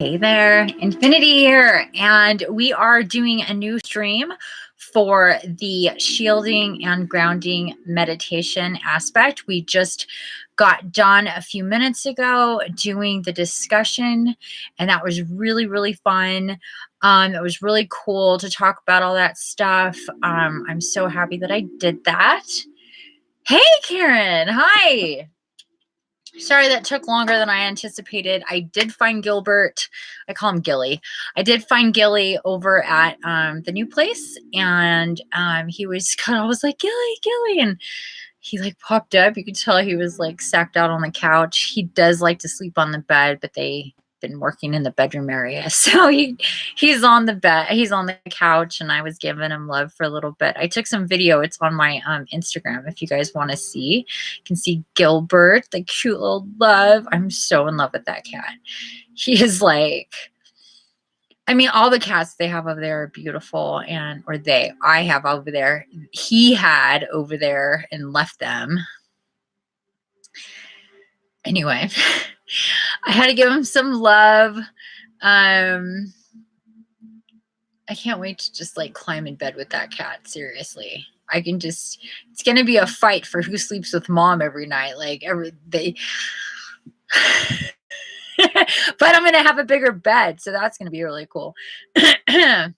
Hey there, Infiniti here, and we are doing a new stream for the shielding and grounding meditation aspect. We just got done a few minutes ago doing the discussion, and that was really, really fun. It was really cool to talk about all that stuff. I'm so happy that I did that. Hey, Karen, hi. Sorry that took longer than I anticipated. I did find Gilbert. I call him Gilly. I did find Gilly over at the new place, and he was I was like, Gilly, and he like popped up. You could tell he was like sacked out on the couch. He does like to sleep on the bed, but they've been working in the bedroom area, so he's on the bed. He's on the couch, and I was giving him love for a little bit. I took some video. It's on my Instagram if you guys want to see. You can see Gilbert, the cute little love. I'm so in love with that cat. He is like, I mean, all the cats they have over there are beautiful, I have over there. He had over there and left them. Anyway, I had to give him some love. I can't wait to just like climb in bed with that cat. Seriously. It's going to be a fight for who sleeps with mom every night. But I'm going to have a bigger bed. So that's going to be really cool. It's going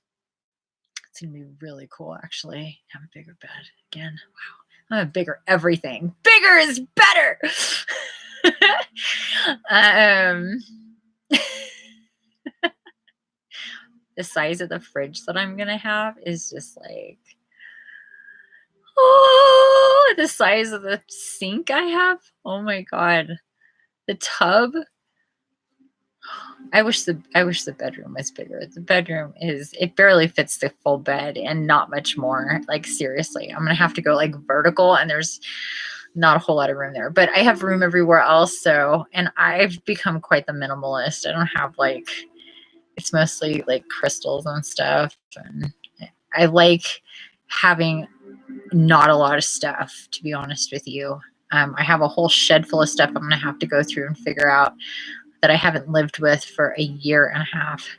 to be really cool, actually. Have a bigger bed again. Wow. I'm a bigger everything. Bigger is better. The size of the fridge that I'm going to have is just like, oh, the size of the sink I have. Oh my God. The tub. I wish the bedroom was bigger. The bedroom it barely fits the full bed and not much more. Like seriously, I'm going to have to go like vertical, and there's not a whole lot of room there, but I have room everywhere else. So, and I've become quite the minimalist. I don't have it's mostly like crystals and stuff. And I like having not a lot of stuff, to be honest with you. I have a whole shed full of stuff I'm going to have to go through and figure out that I haven't lived with for a year and a half.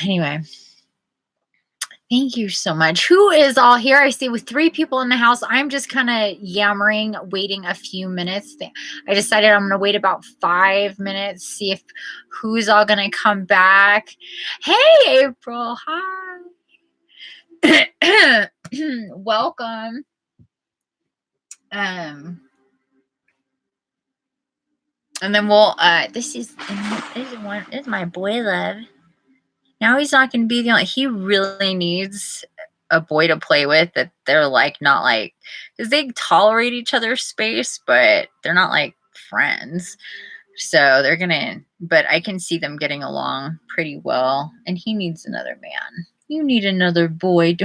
Anyway, thank you so much. Who is all here? I see with 3 people in the house. I'm just kind of yammering, waiting a few minutes. I decided I'm going to wait about 5 minutes, see if who's all going to come back. Hey, April. Hi. Welcome. And then we'll, this is my boy love. Now he's not going to be the only, he really needs a boy to play with that they're like, not like, because they tolerate each other's space, but they're not like friends. So they're going to, but I can see them getting along pretty well. And he needs another man. You need another boy.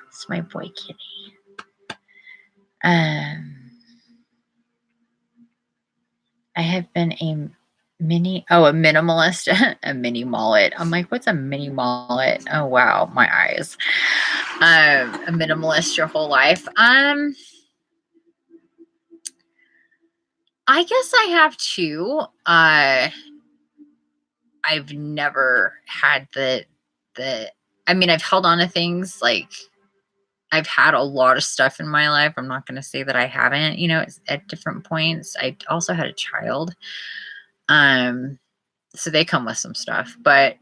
It's my boy kitty. I have been a minimalist, a mini mullet. I'm like, what's a mini mullet? Oh, wow. My eyes. A minimalist your whole life. I guess I have too. I've never had I've held on to things. Like I've had a lot of stuff in my life. I'm not going to say that I haven't, at different points. I also had a child. So they come with some stuff, but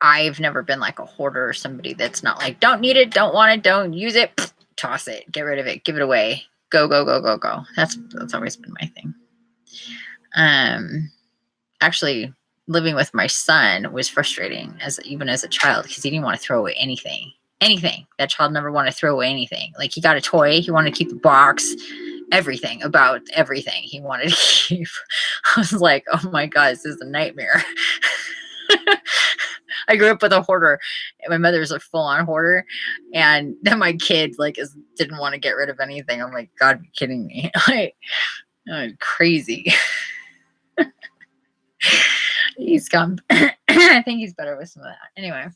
I've never been like a hoarder or somebody that's not like, don't need it, don't want it, don't use it, toss it, get rid of it, give it away, go, go, go, go, go. That's always been my thing. Actually, living with my son was frustrating even as a child, because he didn't want to throw away anything. That child never wanted to throw away anything. Like he got a toy, he wanted to keep the box, everything he wanted to keep. I was like, oh my God, this is a nightmare. I grew up with a hoarder. My mother's a full-on hoarder, and then my kid didn't want to get rid of anything. I'm like, God, you're kidding me. Crazy. He's gone. I think he's better with some of that. Anyway.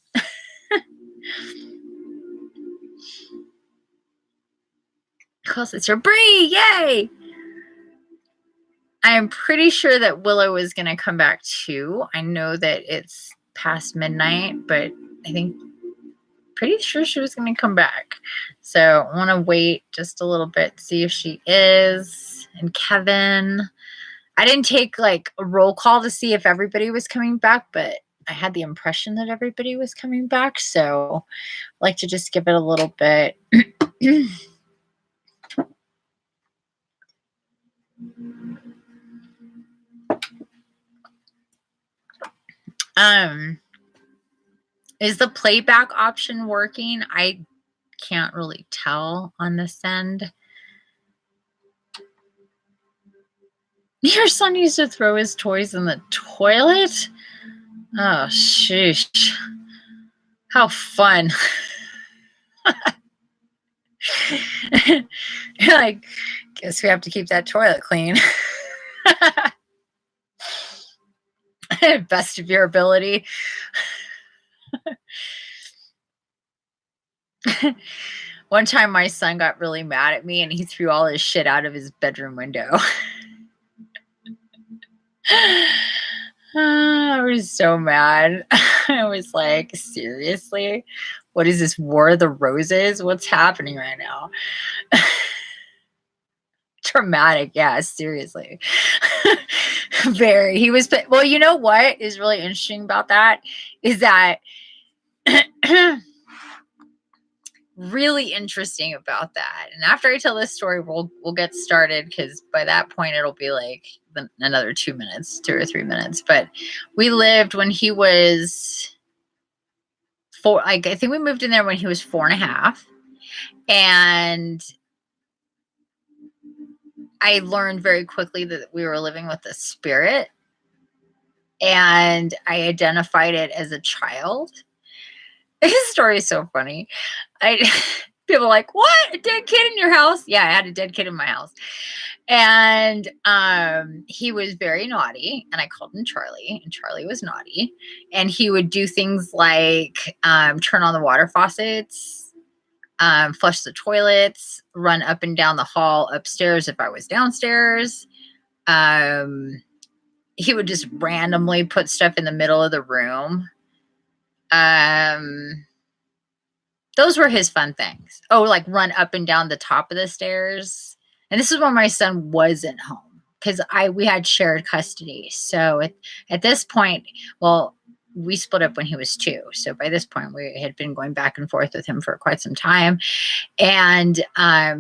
Co-sister Bree, yay! I'm pretty sure that Willow is going to come back too. I know that it's past midnight, but I think pretty sure she was going to come back. So I want to wait just a little bit, see if she is. And Kevin, I didn't take like a roll call to see if everybody was coming back, but I had the impression that everybody was coming back. So I like to just give it a little bit. Is the playback option working? I can't really tell on this end. Your son used to throw his toys in the toilet? Oh, sheesh. How fun. Like, guess we have to keep that toilet clean. Best of your ability. One time my son got really mad at me and he threw all his shit out of his bedroom window. I was so mad. I was like, seriously? What is this, War of the Roses? What's happening right now? Dramatic, yeah, seriously. Very. He was, well, you know what is really interesting about that is that really interesting about that. And after I tell this story, we'll get started, because by that point it'll be like another 2 minutes, 2 or 3 minutes. But we lived when he was I think we moved in there when he was 4.5, and I learned very quickly that we were living with a spirit, and I identified it as a child. His story is so funny. People are like, what? A dead kid in your house? Yeah, I had a dead kid in my house. And he was very naughty, and I called him Charlie, and Charlie was naughty. And he would do things like turn on the water faucets, flush the toilets, run up and down the hall upstairs if I was downstairs. He would just randomly put stuff in the middle of the room. Those were his fun things. Oh, like run up and down the top of the stairs. And this is when my son wasn't home, because we had shared custody. So at this point, well, we split up when he was 2. So by this point, we had been going back and forth with him for quite some time. And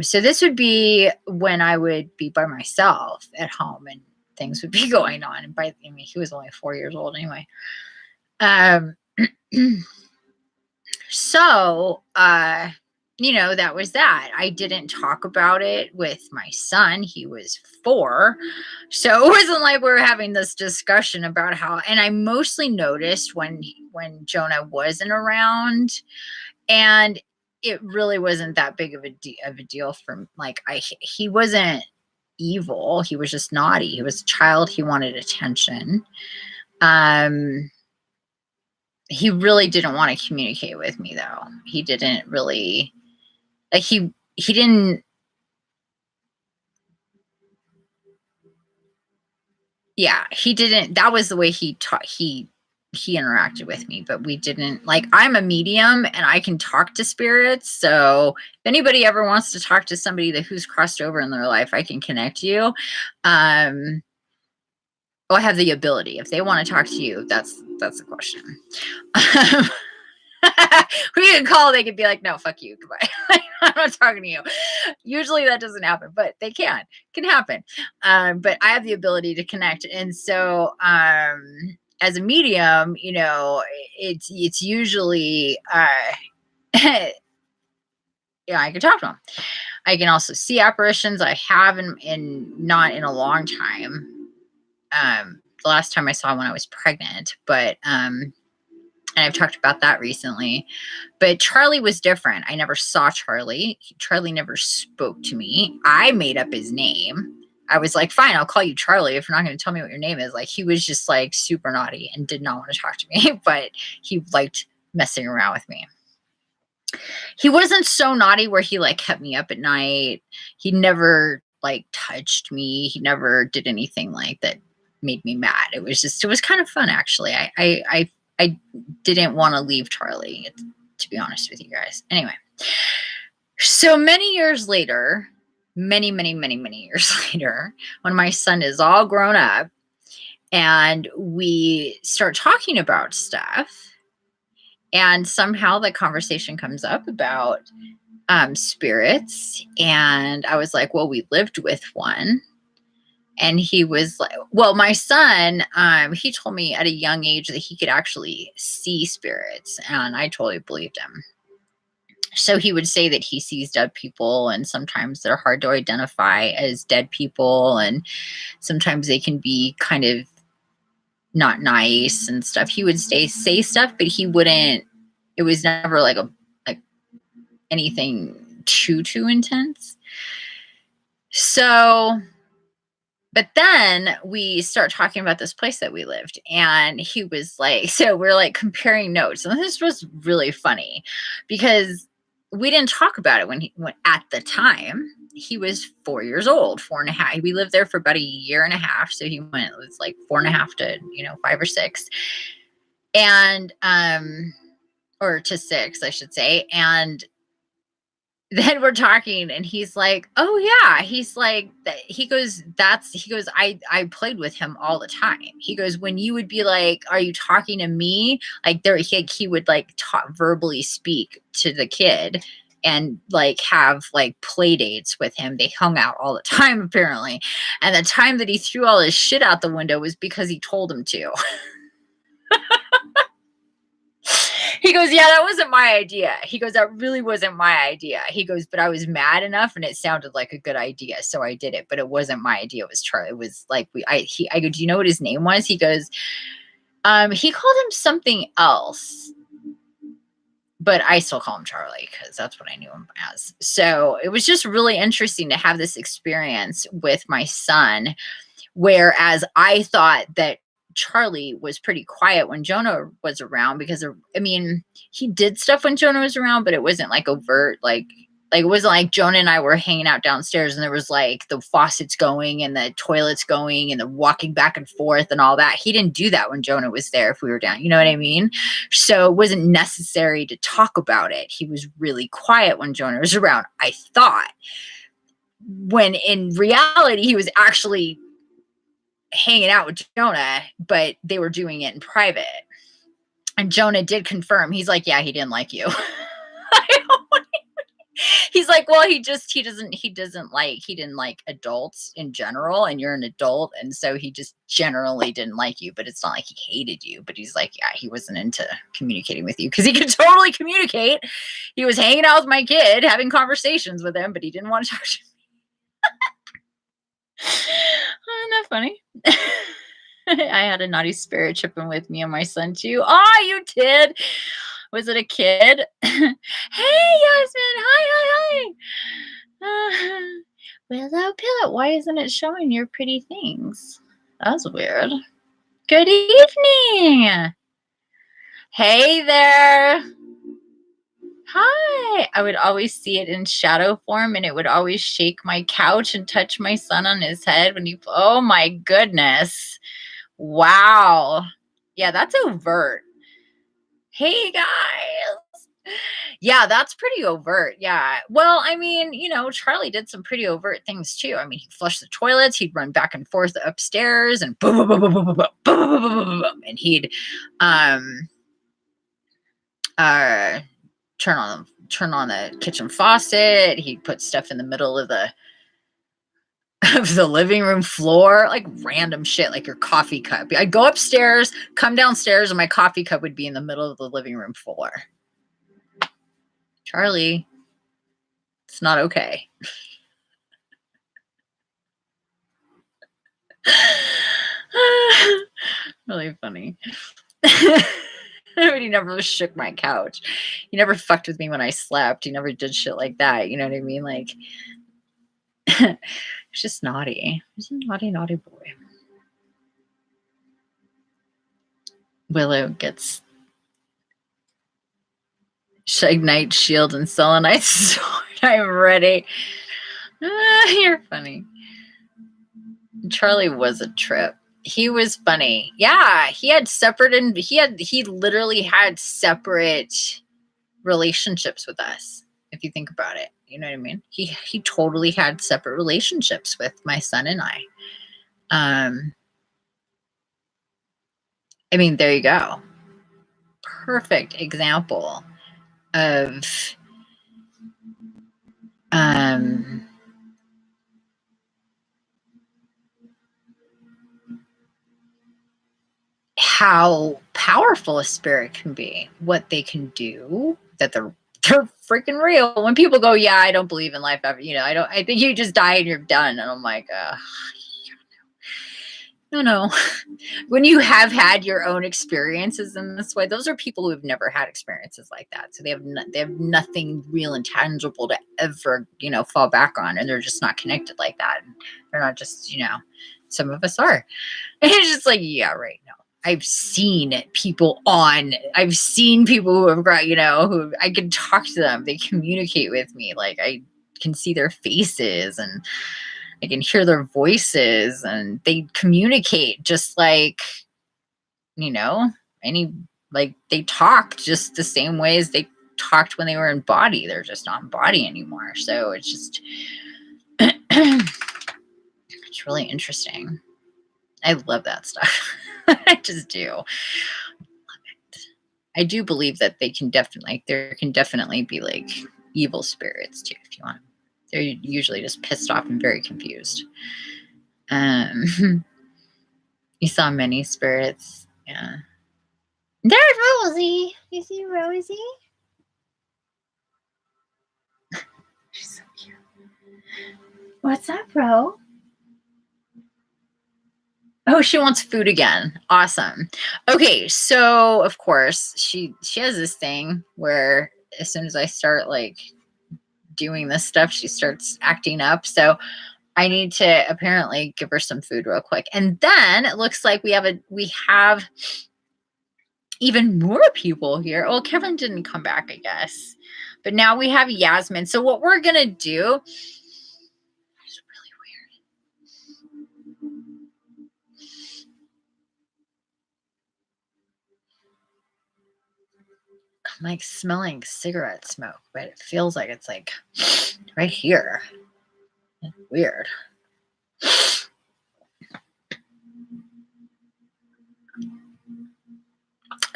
so this would be when I would be by myself at home and things would be going on. And he was only 4 years old anyway. So, that was that. I didn't talk about it with my son. He was 4. So it wasn't like we were having this discussion about how, and I mostly noticed when Jonah wasn't around, and it really wasn't that big of a deal for, like, he wasn't evil. He was just naughty. He was a child. He wanted attention. He really didn't want to communicate with me, though. He didn't really, like, he didn't, yeah, he didn't, that was the way he interacted with me, but we didn't, like, I'm a medium and I can talk to spirits. So if anybody ever wants to talk to somebody who's crossed over in their life, I can connect you. I have the ability. If they want to talk to you, that's the question. We can call, they could be like, no, fuck you, goodbye. I'm not talking to you. Usually that doesn't happen, but they can happen. But I have the ability to connect. And so as a medium, it's usually yeah, I can talk to them. I can also see apparitions. I have not in a long time. The last time I saw one, I was pregnant, but and I've talked about that recently. But Charlie was different. I never saw Charlie. Charlie never spoke to me. I made up his name. I was like, fine, I'll call you Charlie if you're not going to tell me what your name is. Like, he was just like super naughty and did not want to talk to me, but he liked messing around with me. He wasn't so naughty where he like kept me up at night. He never like touched me. He never did anything like that made me mad. It was kind of fun actually. I didn't want to leave Charlie, to be honest with you guys. Anyway, so many years later, many years later, when my son is all grown up and we start talking about stuff, and somehow the conversation comes up about spirits. And I was like, well, we lived with one. And he was like, well, my son, he told me at a young age that he could actually see spirits. And I totally believed him. So he would say that he sees dead people, and sometimes they're hard to identify as dead people. And sometimes they can be kind of not nice and stuff. He would say stuff, but he wouldn't, it was never like anything too intense. So, but then we start talking about this place that we lived, and he was like, so we're like comparing notes, and this was really funny because we didn't talk about it when he went at the time. He was 4 years old, 4.5. We lived there for about 1.5 years. So he went, it was like 4.5 to, 5 or 6. And, or to 6, I should say. And then we're talking and he's like, oh yeah. He's like, he goes, I played with him all the time. He goes, when you would be like, are you talking to me? Like he would like verbally speak to the kid and like have like play dates with him. They hung out all the time apparently. And the time that he threw all his shit out the window was because he told him to. He goes, yeah, that wasn't my idea. He goes, that really wasn't my idea. He goes, but I was mad enough and it sounded like a good idea. So I did it, but it wasn't my idea. It was Charlie. It was like, I go, do you know what his name was? He goes, he called him something else, but I still call him Charlie because that's what I knew him as. So it was just really interesting to have this experience with my son, whereas I thought that Charlie was pretty quiet when Jonah was around because, I mean, he did stuff when Jonah was around, but it wasn't like overt, like it wasn't like Jonah and I were hanging out downstairs and there was like the faucets going and the toilets going and the walking back and forth and all that. He didn't do that when Jonah was there if we were down. You know what I mean? So it wasn't necessary to talk about it. He was really quiet when Jonah was around, I thought. When in reality, he was actually hanging out with Jonah, but they were doing it in private. And Jonah did confirm. He's like, yeah, he didn't like you. He's like, well, he didn't like adults in general, and you're an adult, and so he just generally didn't like you, but it's not like he hated you. But he's like, yeah, he wasn't into communicating with you because he could totally communicate. He was hanging out with my kid, having conversations with him, but he didn't want to talk to me. Isn't that funny? I had a naughty spirit chipping with me and my son too. Oh, you did. Was it a kid? Hey, Yasmin. Hi. Willow Pillow. Why isn't it showing your pretty things? That's weird. Good evening. Hey there. Hi. I would always see it in shadow form, and it would always shake my couch and touch my son on his head when oh my goodness. Wow. Yeah, that's overt. Hey guys. Yeah, that's pretty overt. Yeah. Well, I mean, Charlie did some pretty overt things too. I mean, he'd flush the toilets, he'd run back and forth upstairs and boom, boom, boom, boom, boom, boom, boom, boom, boom, boom, boom, boom, and he'd turn on the kitchen faucet. He'd put stuff in the middle of the living room floor, like random shit, like your coffee cup. I'd go upstairs, come downstairs, and my coffee cup would be in the middle of the living room floor. Charlie, it's not okay. Really funny. But he never shook my couch. He never fucked with me when I slept. He never did shit like that. You know what I mean? Like, he's just naughty. He's a naughty boy. Willow gets Ignite, shield, and selenite sword. I'm ready. You're funny. Charlie was a trip. He was funny. Yeah, he had separate, and he literally had separate relationships with us. If you think about it, you know what I mean? He totally had separate relationships with my son and I. I mean, there you go. Perfect example of how powerful a spirit can be, what they can do, that they're freaking real. When people go, yeah, I don't believe in life ever, you know, I think you just die and you're done. And I'm like, no. When you have had your own experiences in this way, those are people who have never had experiences like that. So they have nothing real and tangible to ever, you know, fall back on. And they're just not connected like that. And they're not just, you know, some of us are. And it's just like, yeah, right. No. I've seen people who have got, you know, who I can talk to them. They communicate with me. Like I can see their faces and I can hear their voices and they communicate just like, you know, they talk just the same way as they talked when they were in body. They're just not in body anymore. So it's just, it's really interesting. I love that stuff. I just do. Love it. I do believe that there can definitely be like evil spirits too, if you want. They're usually just pissed off and very confused. You saw many spirits. Yeah. There's Rosie. You see Rosie? She's so cute. What's up, bro? Oh, she wants food again. Awesome. Okay, so of course she has this thing where as soon as I start like doing this stuff, she starts acting up. So I need to apparently give her some food real quick. And then it looks like we have even more people here. Oh, Kevin didn't come back, I guess. But now we have Yasmin. So what we're going to do, it's really weird. I'm like smelling cigarette smoke, but it feels like it's like right here. Weird.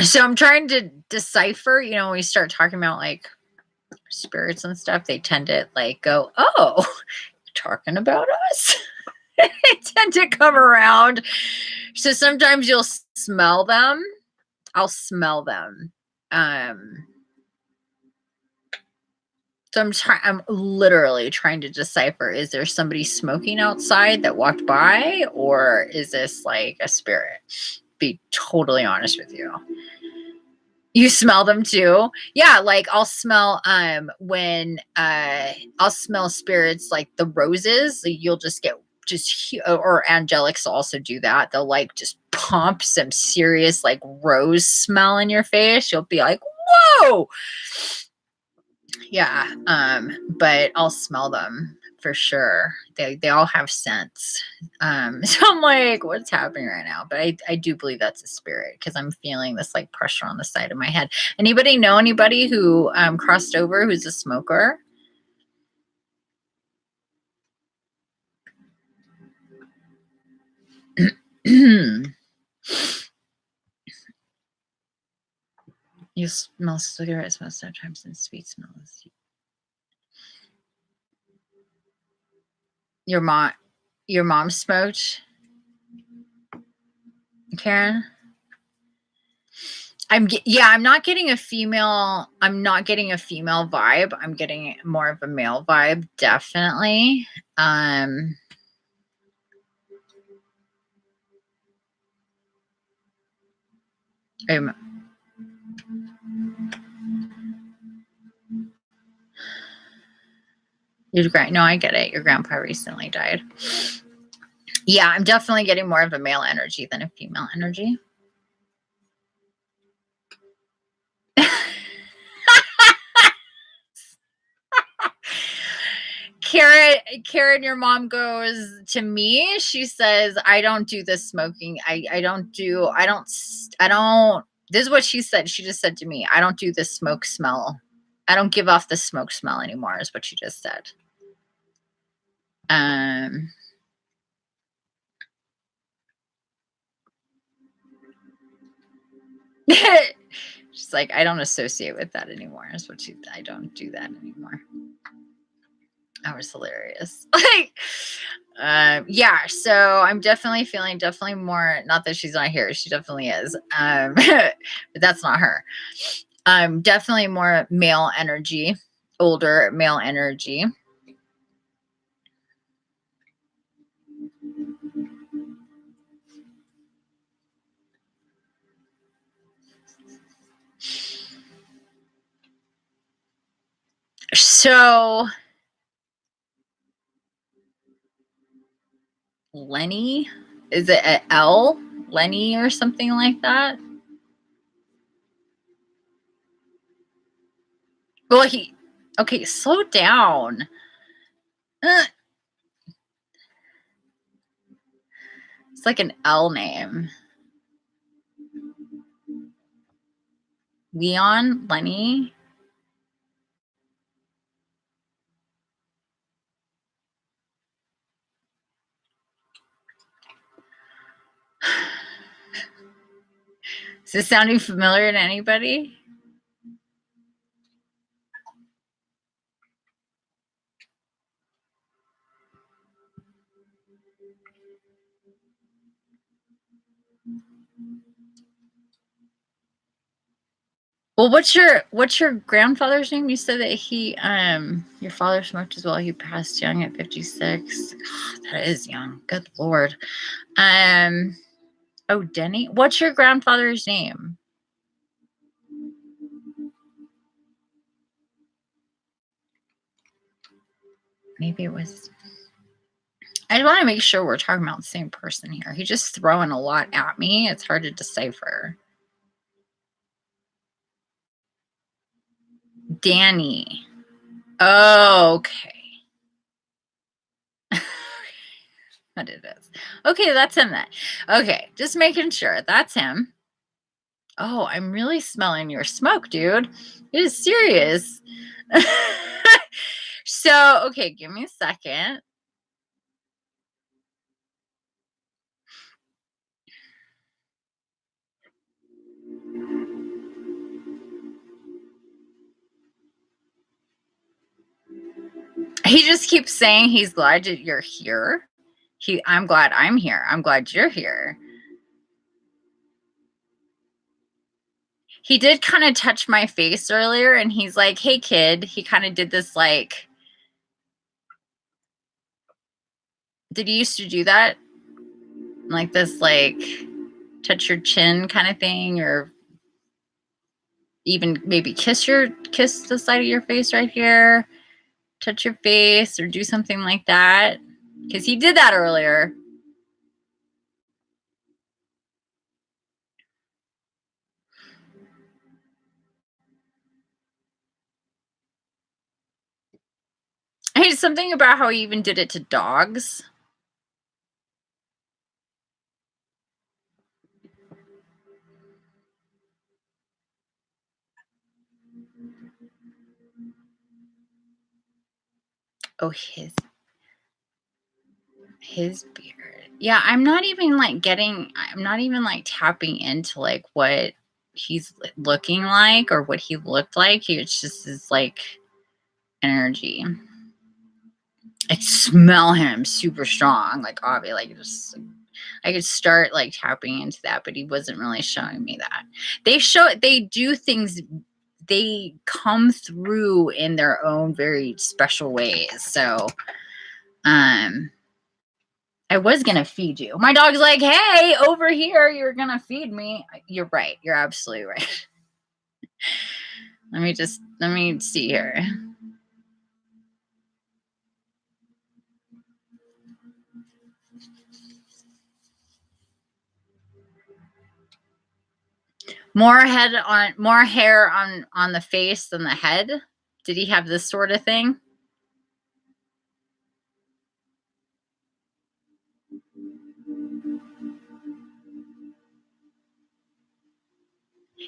So I'm trying to decipher, you know, when we start talking about like spirits and stuff, they tend to like go, oh, you're talking about us. They tend to come around. So sometimes you'll smell them. I'll smell them. So I'm literally trying to decipher, is there somebody smoking outside that walked by, or is this like a spirit? Be totally honest with you. You smell them too? Yeah, like I'll smell when I'll smell spirits like the roses. So you'll just get or angelics also do that. They'll like just pump some serious like rose smell in your face. You'll be like, whoa. Yeah, but I'll smell them for sure. They all have scents. So I'm like, what's happening right now? But I do believe that's a spirit because I'm feeling this like pressure on the side of my head. Anybody know anybody who crossed over who's a smoker? You smell cigarettes most sometimes and sweet smells. Your mom smoked, Karen? I'm not getting a female vibe. I'm getting more of a male vibe, definitely. No, I get it. Your grandpa recently died. Yeah, I'm definitely getting more of a male energy than a female energy. Karen, your mom goes to me. She says, I don't do the smoking. I don't. This is what she said. She just said to me, I don't do the smoke smell. I don't give off the smoke smell anymore, is what she just said. She's like, I don't associate with that anymore. Is what I don't do that anymore. That was hilarious. Like, yeah, so I'm definitely feeling more, not that she's not here, she definitely is. But that's not her. Definitely more male energy, older male energy. So Lenny, is it an L? Lenny or something like that? Well, okay, slow down. It's like an L name. Leon, Lenny. Is this sounding familiar to anybody? Well, what's your grandfather's name? You said that your father smoked as well. He passed young at 56. God, that is young. Good Lord. Oh, Denny. What's your grandfather's name? Maybe it was. I want to make sure we're talking about the same person here. He's just throwing a lot at me. It's hard to decipher. Danny. Oh, okay. What it is. Okay, that's him then. Okay, just making sure. That's him. Oh, I'm really smelling your smoke, dude. It is serious. So, okay, give me a second. He just keeps saying he's glad that you're here. I'm glad I'm here. I'm glad you're here. He did kind of touch my face earlier, and he's like, hey, kid. He kind of did this, like, did he used to do that? Like this, like, touch your chin kind of thing, or even maybe kiss the side of your face right here, touch your face, or do something like that. Because he did that earlier. Hey, something about how he even did it to dogs. Oh, his beard. Yeah, I'm not even like tapping into like what he's looking like or what he looked like. It's just his like energy. I smell him super strong, like obviously, like just I could start like tapping into that, but he wasn't really showing me that. They do things, they come through in their own very special ways. So I was gonna feed you. My dog's like, hey, over here, you're gonna feed me. You're right. You're absolutely right. Let me see here. More hair on the face than the head. Did he have this sort of thing?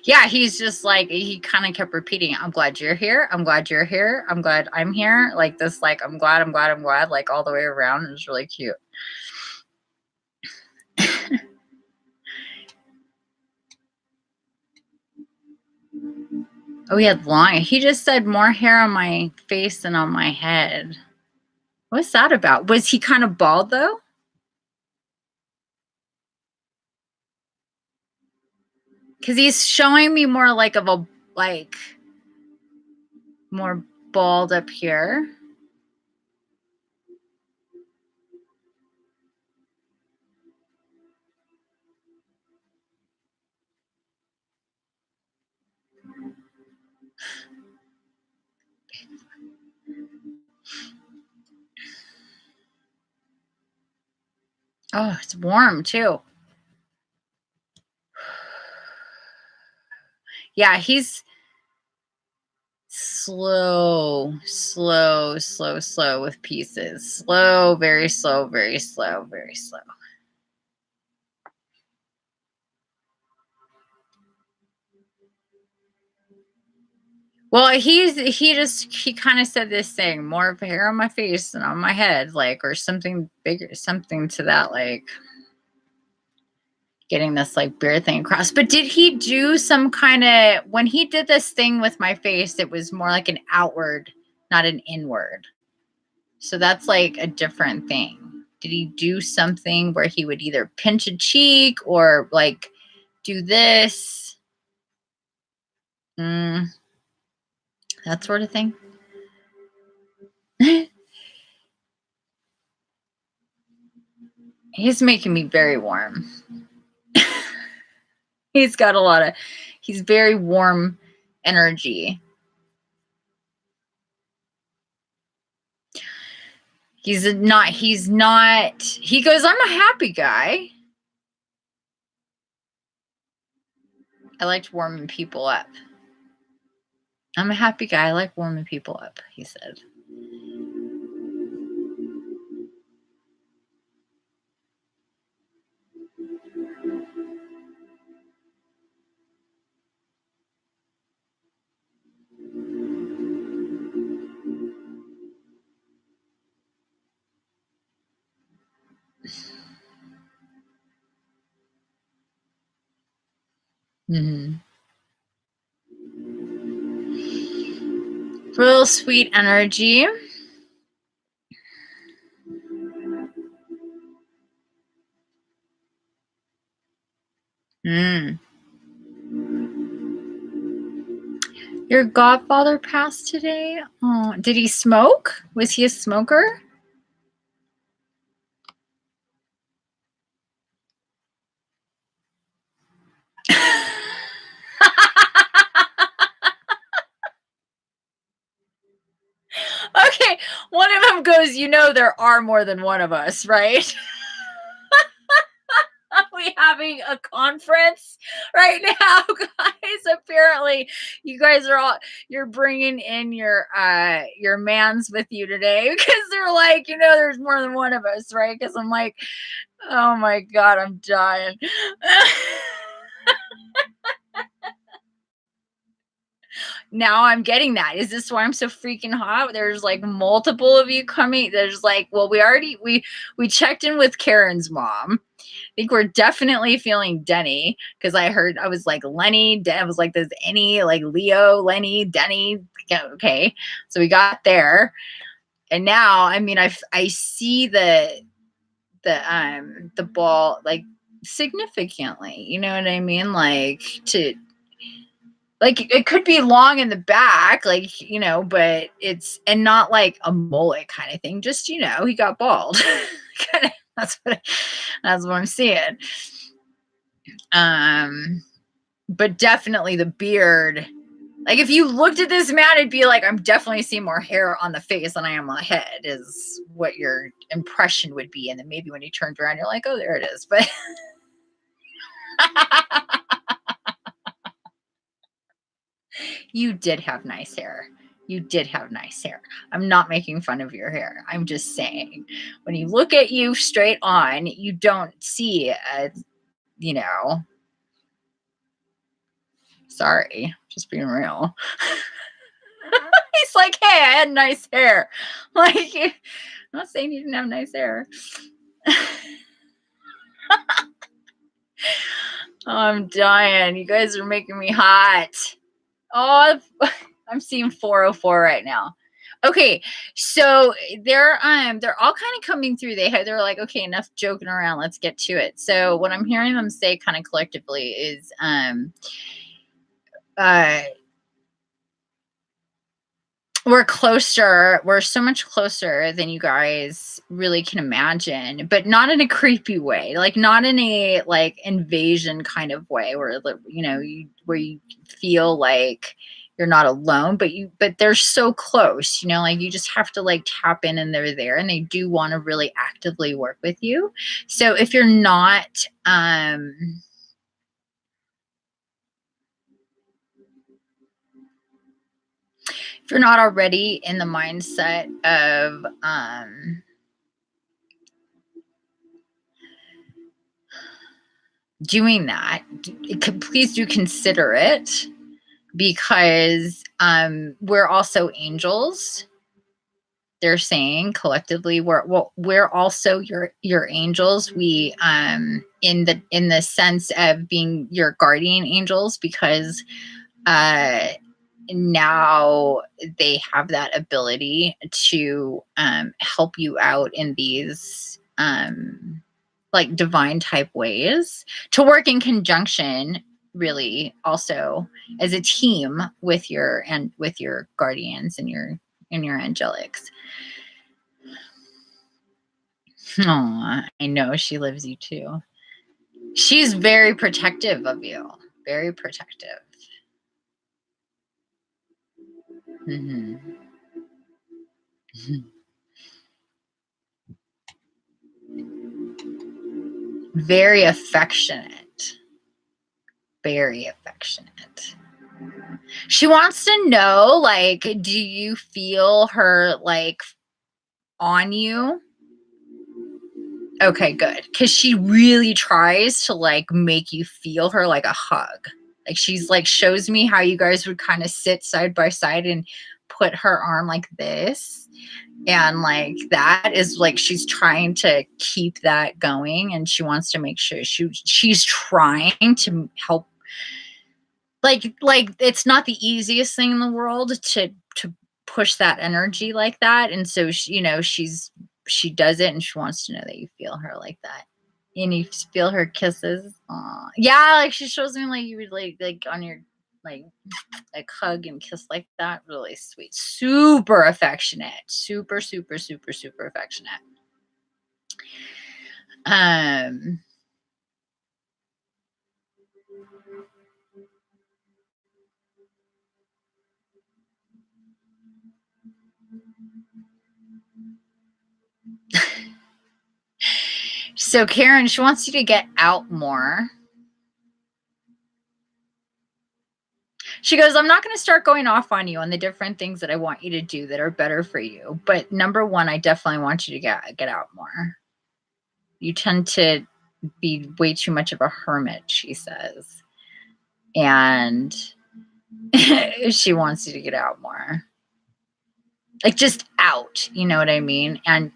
Yeah, he's just like, he kind of kept repeating, I'm glad you're here. I'm glad you're here. I'm glad I'm here. Like this, like, I'm glad, I'm glad, I'm glad, like all the way around. It was really cute. Oh, he had long. He just said more hair on my face than on my head. What's that about? Was he kind of bald though? Because he's showing me more like of a, like, more bald up here. Oh, it's warm too. Yeah, he's slow with pieces. Slow, very slow, very slow, very slow. Well, he kind of said this thing, more of hair on my face than on my head, like, or something bigger, something to that, like, getting this like beard thing across. But did he do some kind of, when he did this thing with my face, it was more like an outward, not an inward. So that's like a different thing. Did he do something where he would either pinch a cheek or like do this? That sort of thing. He's making me very warm. He's got a lot of, he's very warm energy. He goes, I'm a happy guy. I liked warming people up. I'm a happy guy. I like warming people up, he said. Real sweet energy. Your godfather passed today? Oh, did he smoke? Was he a smoker? Okay, one of them goes, there are more than one of us, right? Are we having a conference right now, guys? Apparently, you guys are you're bringing in your mans with you today because they're like, there's more than one of us, right? Because I'm like, oh my God, I'm dying. Now I'm getting that. Is this why I'm so freaking hot? There's like multiple of you coming. There's like, well, we checked in with Karen's mom. I think we're definitely feeling Denny because I was like Lenny. I was like, there's any like Leo, Lenny, Denny. Yeah, okay, so we got there, and now I mean I see the ball like significantly. You know what I mean? Like it could be long in the back, like, but it's, and not like a mullet kind of thing. Just, he got bald. That's what I'm seeing. But definitely the beard. Like if you looked at this man, it'd be like, I'm definitely seeing more hair on the face than I am on the head, is what your impression would be. And then maybe when you turned around, you're like, oh, there it is. But you did have nice hair. You did have nice hair. I'm not making fun of your hair. I'm just saying, when you look at you straight on, you don't see a, you know, sorry, just being real. He's like, hey, I had nice hair. Like, I'm not saying you didn't have nice hair. Oh, I'm dying. You guys are making me hot. Oh, I'm seeing 404 right now. Okay, so they're all kind of coming through. They're like, okay, enough joking around. Let's get to it. So what I'm hearing them say kind of collectively is we're closer. We're so much closer than you guys really can imagine, but not in a creepy way, like not in a like invasion kind of way where, you know, where you feel like you're not alone, but they're so close, you know, like you just have to like tap in and they're there and they do want to really actively work with you. So if you're not, if you're not already in the mindset of doing that, please do consider it, because we're also angels. They're saying collectively we're also your angels. We in the sense of being your guardian angels, because now they have that ability to help you out in these like divine type ways, to work in conjunction, really, also as a team with your guardians and your angelics. Oh, I know she loves you too. She's very protective of you. Very protective. Mm-hmm. Very affectionate. Very affectionate. She wants to know, like, do you feel her like on you? Okay, good. Because she really tries to like make you feel her like a hug. Like she's like shows me how you guys would kind of sit side by side and put her arm like this. And like that is like she's trying to keep that going, and she wants to make sure she's trying to help. Like it's not the easiest thing in the world to push that energy like that, and so she, you know, she does it, and she wants to know that you feel her like that, and you feel her kisses. Aww. Yeah, like she shows me like you would like on your like hug and kiss like that. Really sweet, super affectionate, super super super super affectionate. So Karen, she wants you to get out more. She goes, I'm not going to start going off on you on the different things that I want you to do that are better for you. But number one, I definitely want you to get out more. You tend to be way too much of a hermit, she says. And she wants you to get out more. Like just out, you know what I mean? And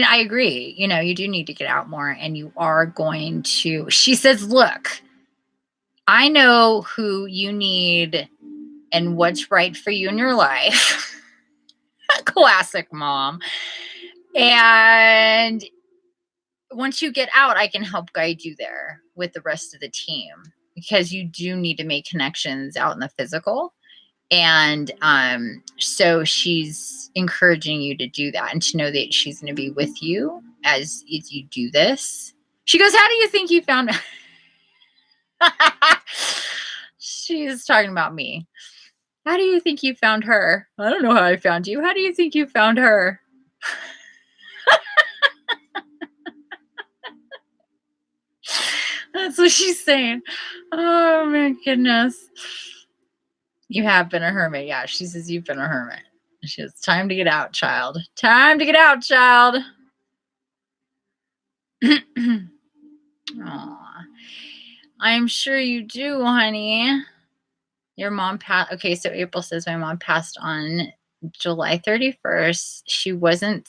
I agree, you know, you do need to get out more, and you are going to, she says, look, I know who you need and what's right for you in your life. Classic mom. And once you get out, I can help guide you there with the rest of the team, because you do need to make connections out in the physical. And so she's encouraging you to do that, and to know that she's going to be with you as you do this. She goes, how do you think you found she's talking about me. How do you think you found her? I don't know how I found you. How do you think you found her? That's what she's saying. Oh my goodness. You have been a hermit. Yeah, she says you've been a hermit. She says, time to get out, child. Time to get out, child. Aw. I'm sure you do, honey. Your mom passed. Okay, so April says my mom passed on July 31st. She wasn't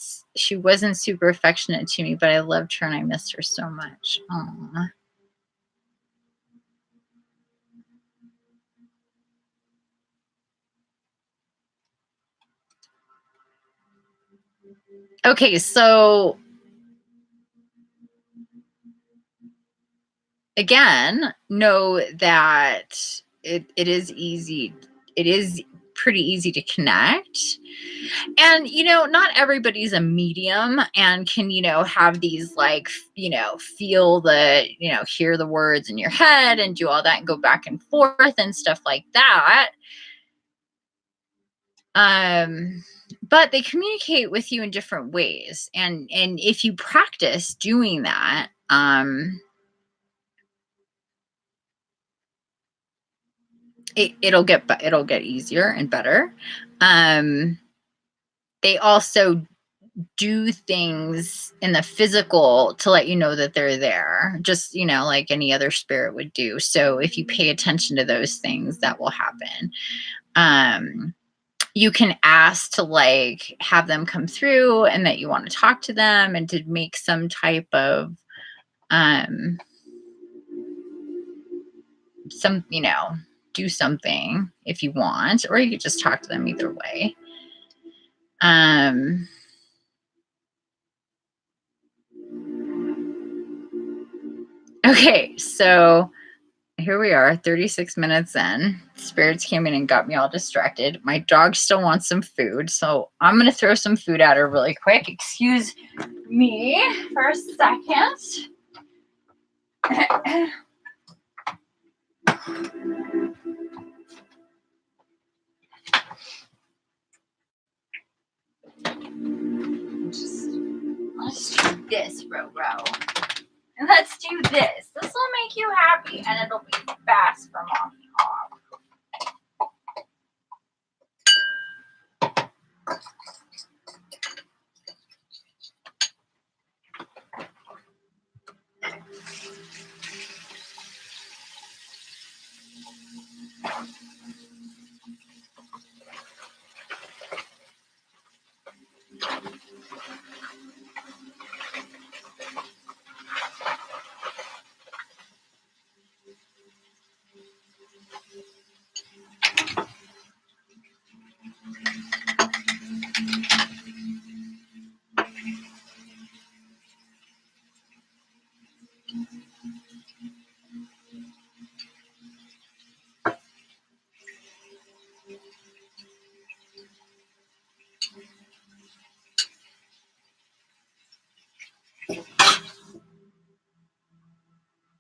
super affectionate to me, but I loved her and I missed her so much. Aww. Okay, so again, know that it is easy. It is pretty easy to connect. And, not everybody's a medium and can, have these like, feel the, hear the words in your head and do all that and go back and forth and stuff like that. But they communicate with you in different ways. And if you practice doing that, it'll get easier and better. They also do things in the physical to let you know that they're there, just, like any other spirit would do. So if you pay attention to those things, that will happen. You can ask to like have them come through and that you want to talk to them and to make some type of, do something if you want, or you could just talk to them either way. Okay, so here we are, 36 minutes in. Spirits came in and got me all distracted. My dog still wants some food, so I'm going to throw some food at her really quick. Excuse me for a second. Let's do this, Ro-Ro. And let's do this. This will make you happy, and it'll be fast for Mommy Hog.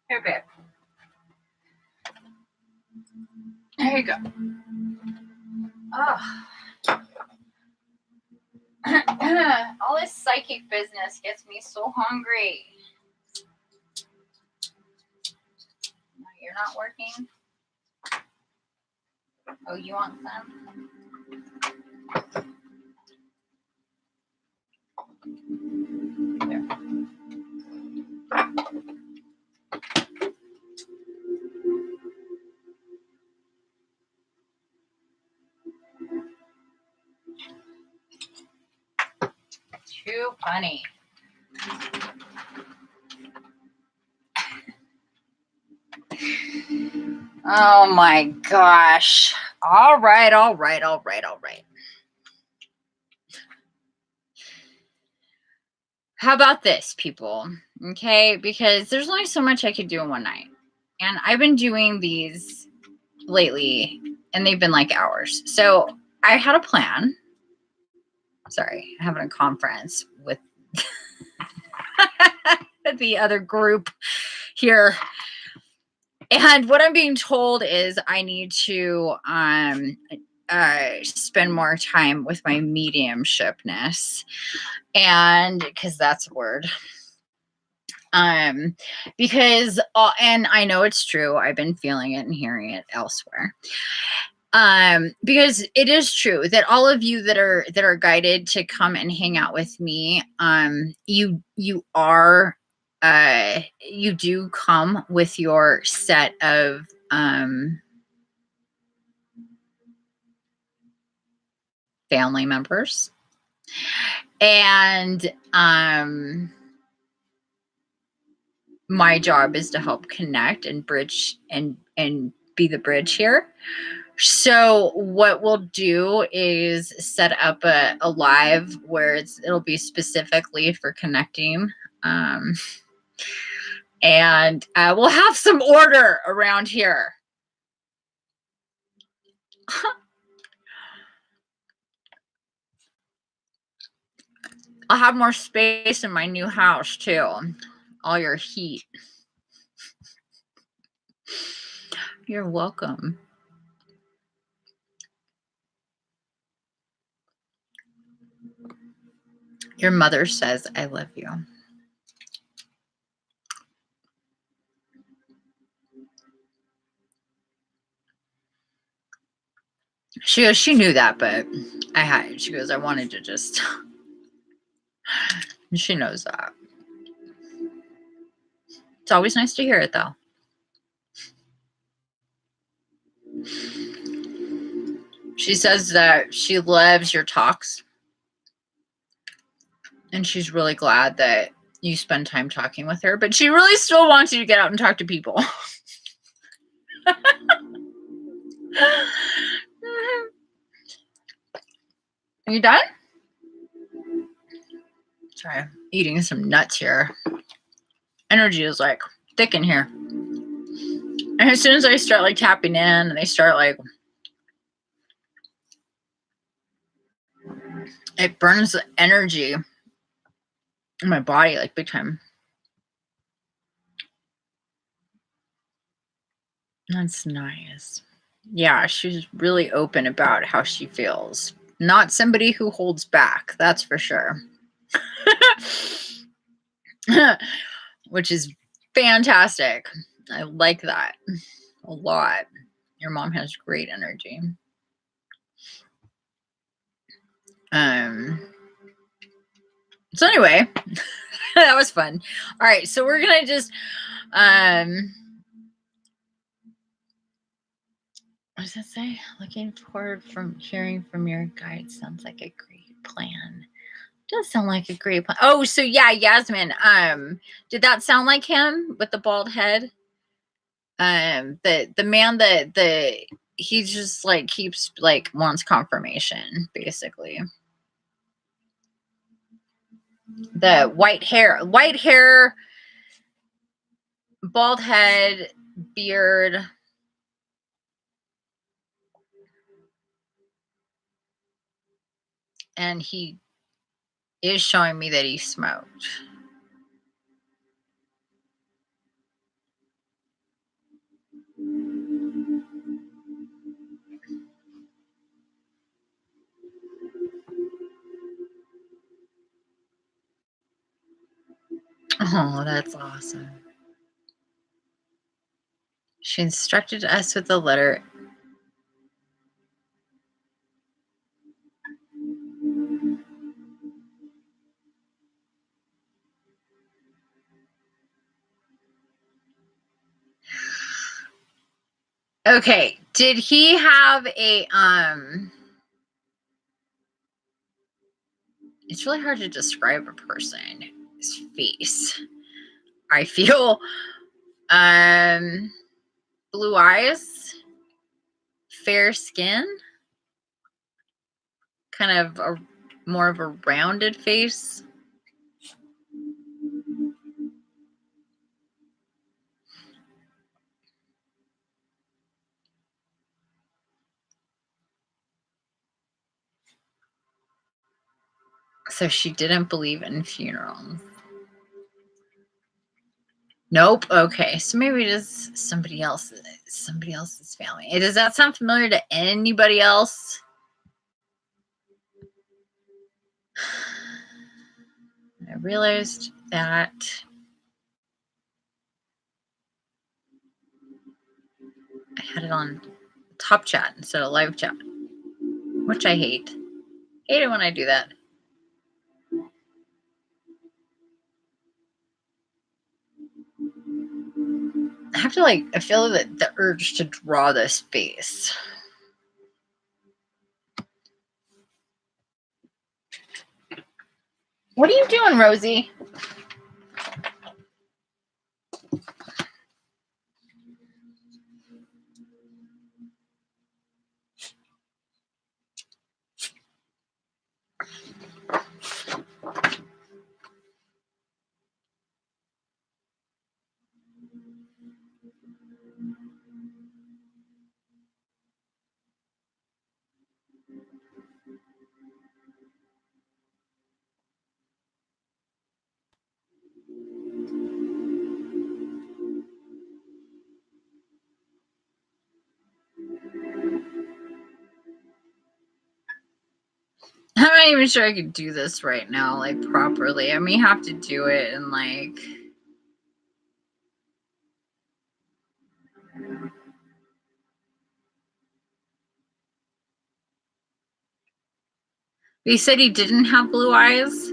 Here, babe. There you go. Oh. All this psychic business gets me so hungry. No, you're not working? Oh, you want some? There. Too funny. Oh my gosh. All right. How about this, people? Okay, because there's only so much I could do in one night. And I've been doing these lately, and they've been like hours. So I had a plan. Sorry, having a conference with the other group here. And what I'm being told is I need to spend more time with my mediumshipness. And because that's a word. Because and I know it's true, I've been feeling it and hearing it elsewhere. Because it is true that all of you that are guided to come and hang out with me, you are you do come with your set of family members, and my job is to help connect and bridge and be the bridge here. So what we'll do is set up a live where it'll be specifically for connecting, and we'll have some order around here. I'll have more space in my new house too. All your heat. You're welcome. Your mother says, I love you. She goes, she knew that, but she goes, I wanted to just, she knows that. It's always nice to hear it though. She says that she loves your talks, and she's really glad that you spend time talking with her, but she really still wants you to get out and talk to people. Are you done? Sorry, I'm eating some nuts here. Energy is like thick in here. And as soon as I start like tapping in and they start like, it burns the energy in my body like big time. That's nice. Yeah, she's really open about how she feels. Not somebody who holds back, that's for sure. Which is fantastic. I like that a lot. Your mom has great energy. So anyway, that was fun. All right, so we're gonna just what does that say? Looking forward from hearing from your guide sounds like a great plan. Does sound like a great plan. Oh, so yeah, Yasmin. Did that sound like him with the bald head? The man that he just like keeps like wants confirmation, basically. The white hair, bald head, beard. And he is showing me that he smoked. Oh, that's awesome. She instructed us with the letter. Okay, did he have a it's really hard to describe a person's face. I feel blue eyes, fair skin, kind of more of a rounded face. So she didn't believe in funerals. Nope. Okay. So maybe it is somebody else's family. Does that sound familiar to anybody else? I realized that I had it on top chat instead of live chat, which I hate. Hate it when I do that. I have to I feel the urge to draw this face. What are you doing, Rosie? I'm not even sure I could do this right now, properly. I may have to do it and He said he didn't have blue eyes.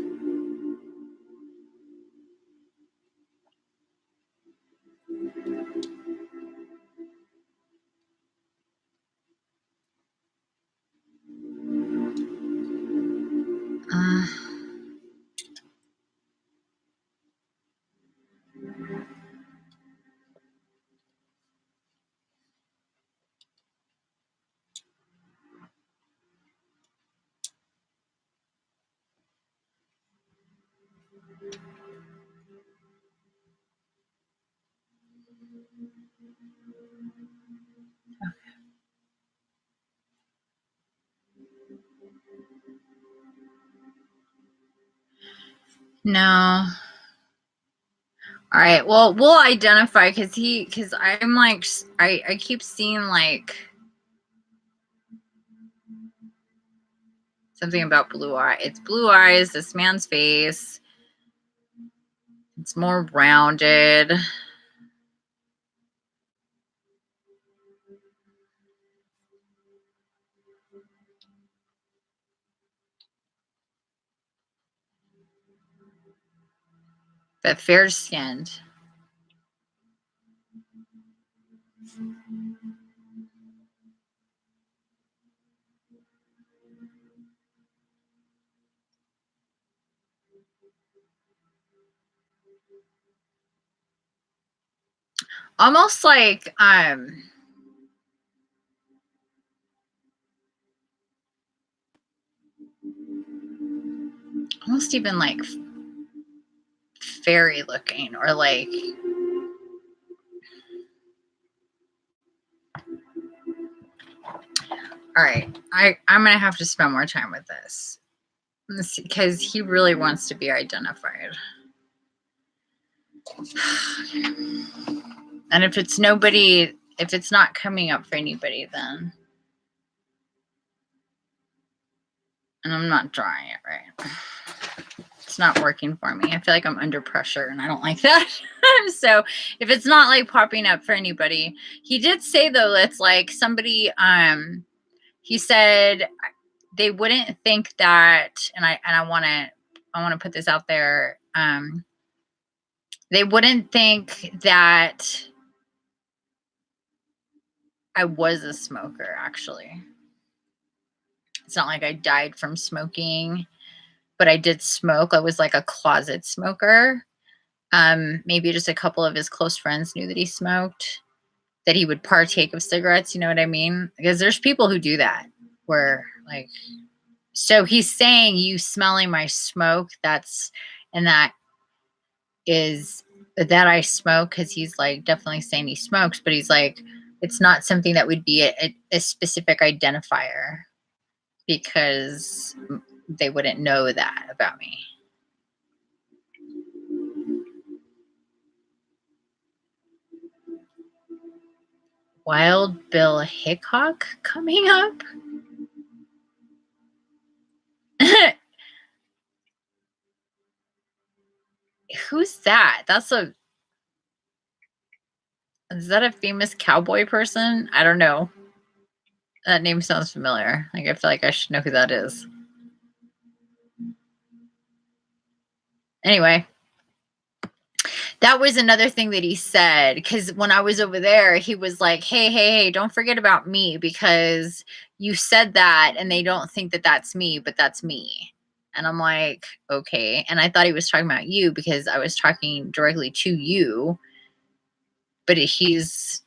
No. All right. Well, we'll identify because I'm I keep seeing something about blue eye. It's blue eyes. This man's face. It's more rounded. But fair skinned. Almost almost even fairy looking or all right, I'm gonna have to spend more time with this because he really wants to be identified. And if it's not coming up for anybody, then and I'm not drawing it right. It's not working for me. I feel like I'm under pressure and I don't like that. So if it's not popping up for anybody, he did say though, it's somebody, he said they wouldn't think that, and I want to put this out there. They wouldn't think that I was a smoker, actually. It's not like I died from smoking, but I did smoke. I was a closet smoker. Maybe just a couple of his close friends knew that he smoked, that he would partake of cigarettes. You know what I mean? Because there's people who do that where so he's saying you smelling my smoke. That is that I smoke because he's definitely saying he smokes, but he's it's not something that would be a specific identifier because they wouldn't know that about me. Wild Bill Hickok coming up? Who's that? That's Is that a famous cowboy person? I don't know. That name sounds familiar. Like, I feel like I should know who that is. Anyway, that was another thing that he said, because when I was over there, he was like, hey, don't forget about me, because you said that and they don't think that that's me, but that's me. And I'm like, okay. And I thought he was talking about you because I was talking directly to you, but he's...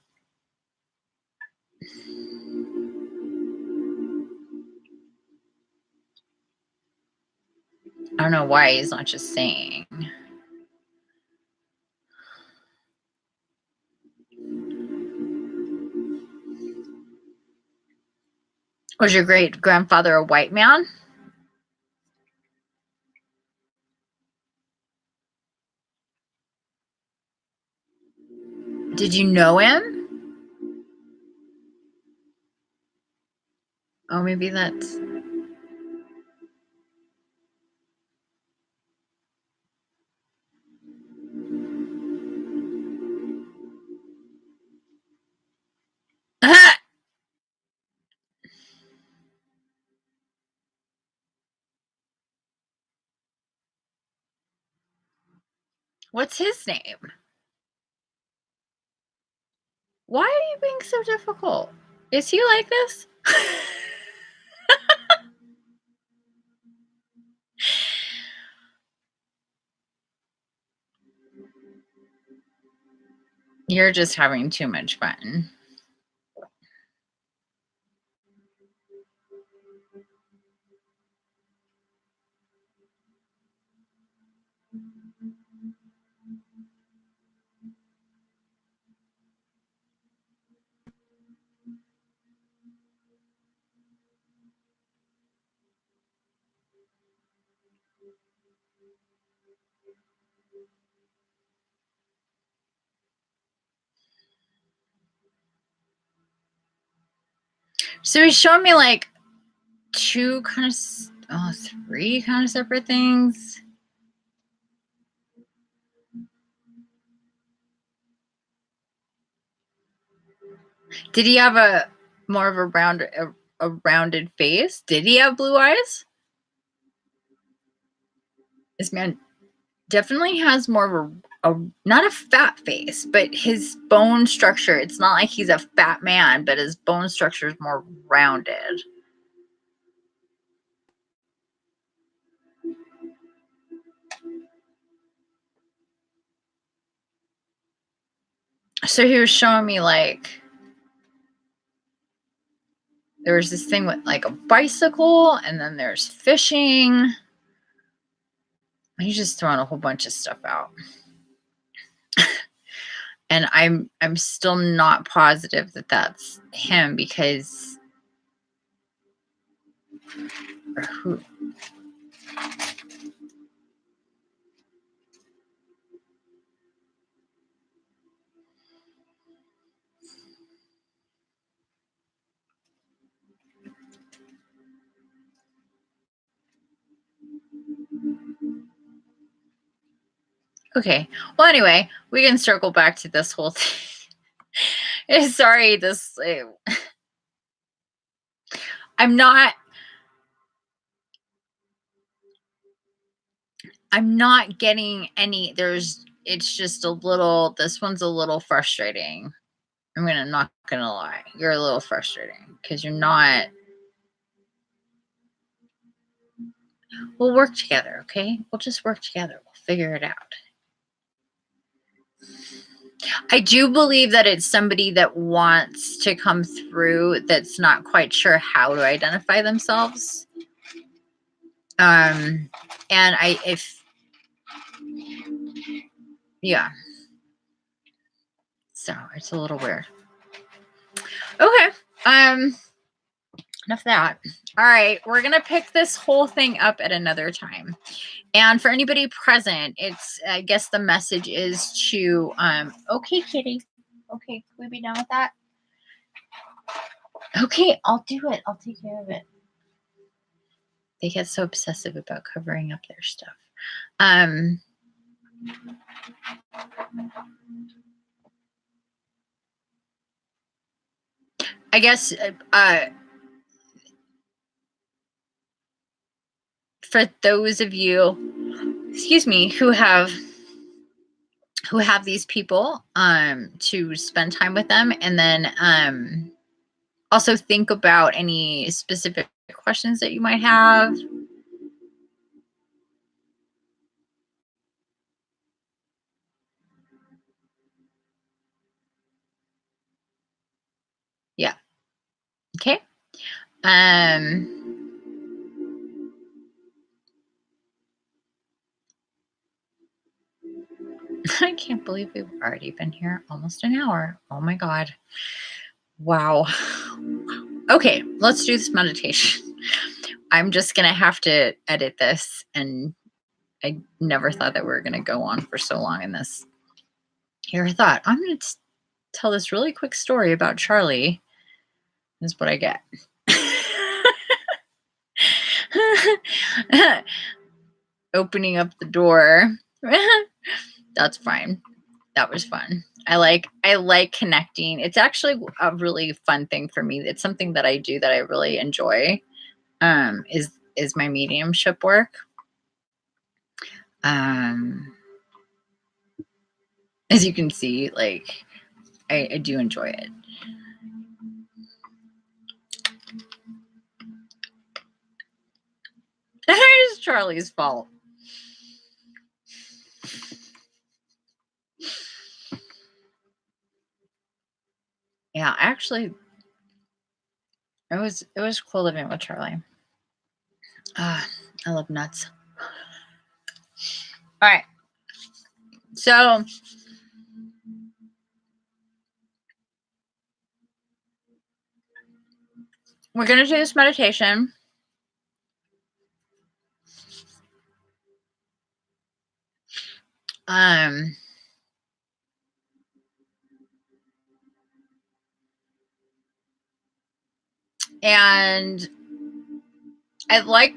I don't know why he's not just saying. Was your great grandfather a white man? Did you know him? Oh, maybe that's... What's his name? Why are you being so difficult? Is he like this? You're just having too much fun. So he's showing me like three kind of separate things. Did he have a more of a rounded face? Did he have blue eyes? This man definitely has more of a not a fat face, but his bone structure, it's not like he's a fat man, but his bone structure is more rounded. So he was showing me like there was this thing with like a bicycle, and then there's fishing. He's just throwing a whole bunch of stuff out. And I'm still not positive that that's him, because who? Okay. Well, anyway, we can circle back to this whole thing. Sorry, I'm not getting any. It's just a little, this one's a little frustrating. Not gonna lie. You're a little frustrating because you're not. We'll work together, okay? We'll just work together. We'll figure it out. I do believe that it's somebody that wants to come through that's not quite sure how to identify themselves. And yeah. So it's a little weird. Okay. Enough of that. All right. We're going to pick this whole thing up at another time. And for anybody present, I guess the message is to, okay, kitty. Okay. Can we be done with that? Okay. I'll do it. I'll take care of it. They get so obsessive about covering up their stuff. I guess for those of you, excuse me, who have these people to spend time with them, and then also think about any specific questions that you might have. Yeah. Okay. I can't believe we've already been here almost an hour. Oh my God. Wow. Okay, let's do this meditation. I'm just going to have to edit this, and I never thought that we were going to go on for so long in this. Here I thought, I'm going to tell this really quick story about Charlie. This is what I get. Opening up the door. That's fine. That was fun. I like connecting. It's actually a really fun thing for me. It's something that I do that I really enjoy. Is my mediumship work. As you can see, like I do enjoy it. It's Charlie's fault. Yeah, actually, it was cool living with Charlie. I love nuts. All right, so we're gonna do this meditation. And I'd like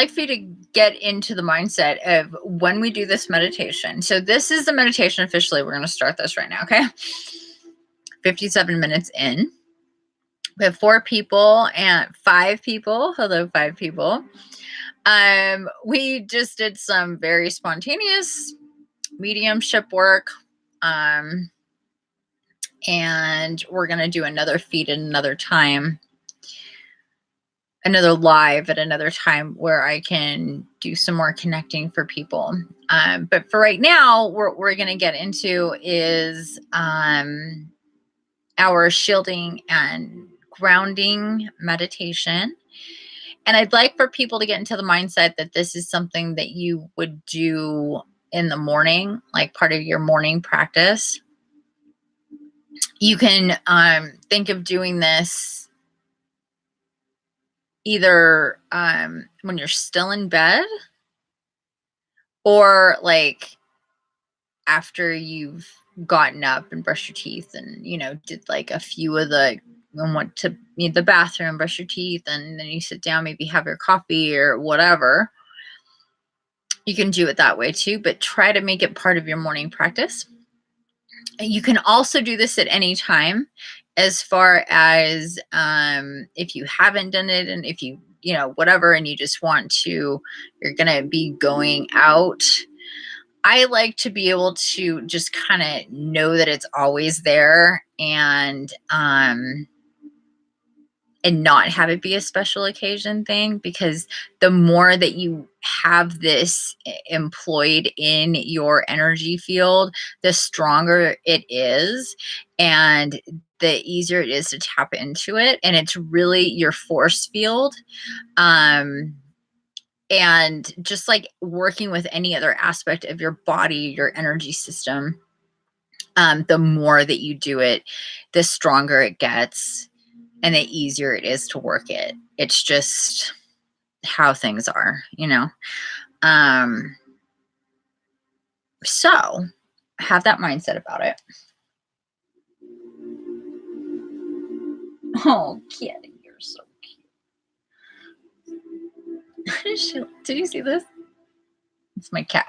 for you to get into the mindset of when we do this meditation. So this is the meditation officially. We're going to start this right now, okay? 57 minutes in. We have 4 people and 5 people. Hello, 5 people. We just did some very spontaneous mediumship work. And we're going to do another feed at another time. Another live at another time where I can do some more connecting for people. But for right now, what we're going to get into is our shielding and grounding meditation. And I'd like for people to get into the mindset that this is something that you would do in the morning, like part of your morning practice. You can think of doing this either when you're still in bed, or like after you've gotten up and brushed your teeth and, did like a few of the, and went to the bathroom, brush your teeth, and then you sit down, maybe have your coffee or whatever. You can do it that way too, but try to make it part of your morning practice. You can also do this at any time, as far as if you haven't done it, and if you, whatever, and you just want to, you're going to be going out. I like to be able to just kind of know that it's always there, and not have it be a special occasion thing, because the more that you have this employed in your energy field, the stronger it is, and the easier it is to tap into it. And it's really your force field. And just like working with any other aspect of your body, your energy system, the more that you do it, the stronger it gets, and the easier it is to work it. It's just how things are, So have that mindset about it. Oh, Kitty, you're so cute. Did you see this? It's my cat.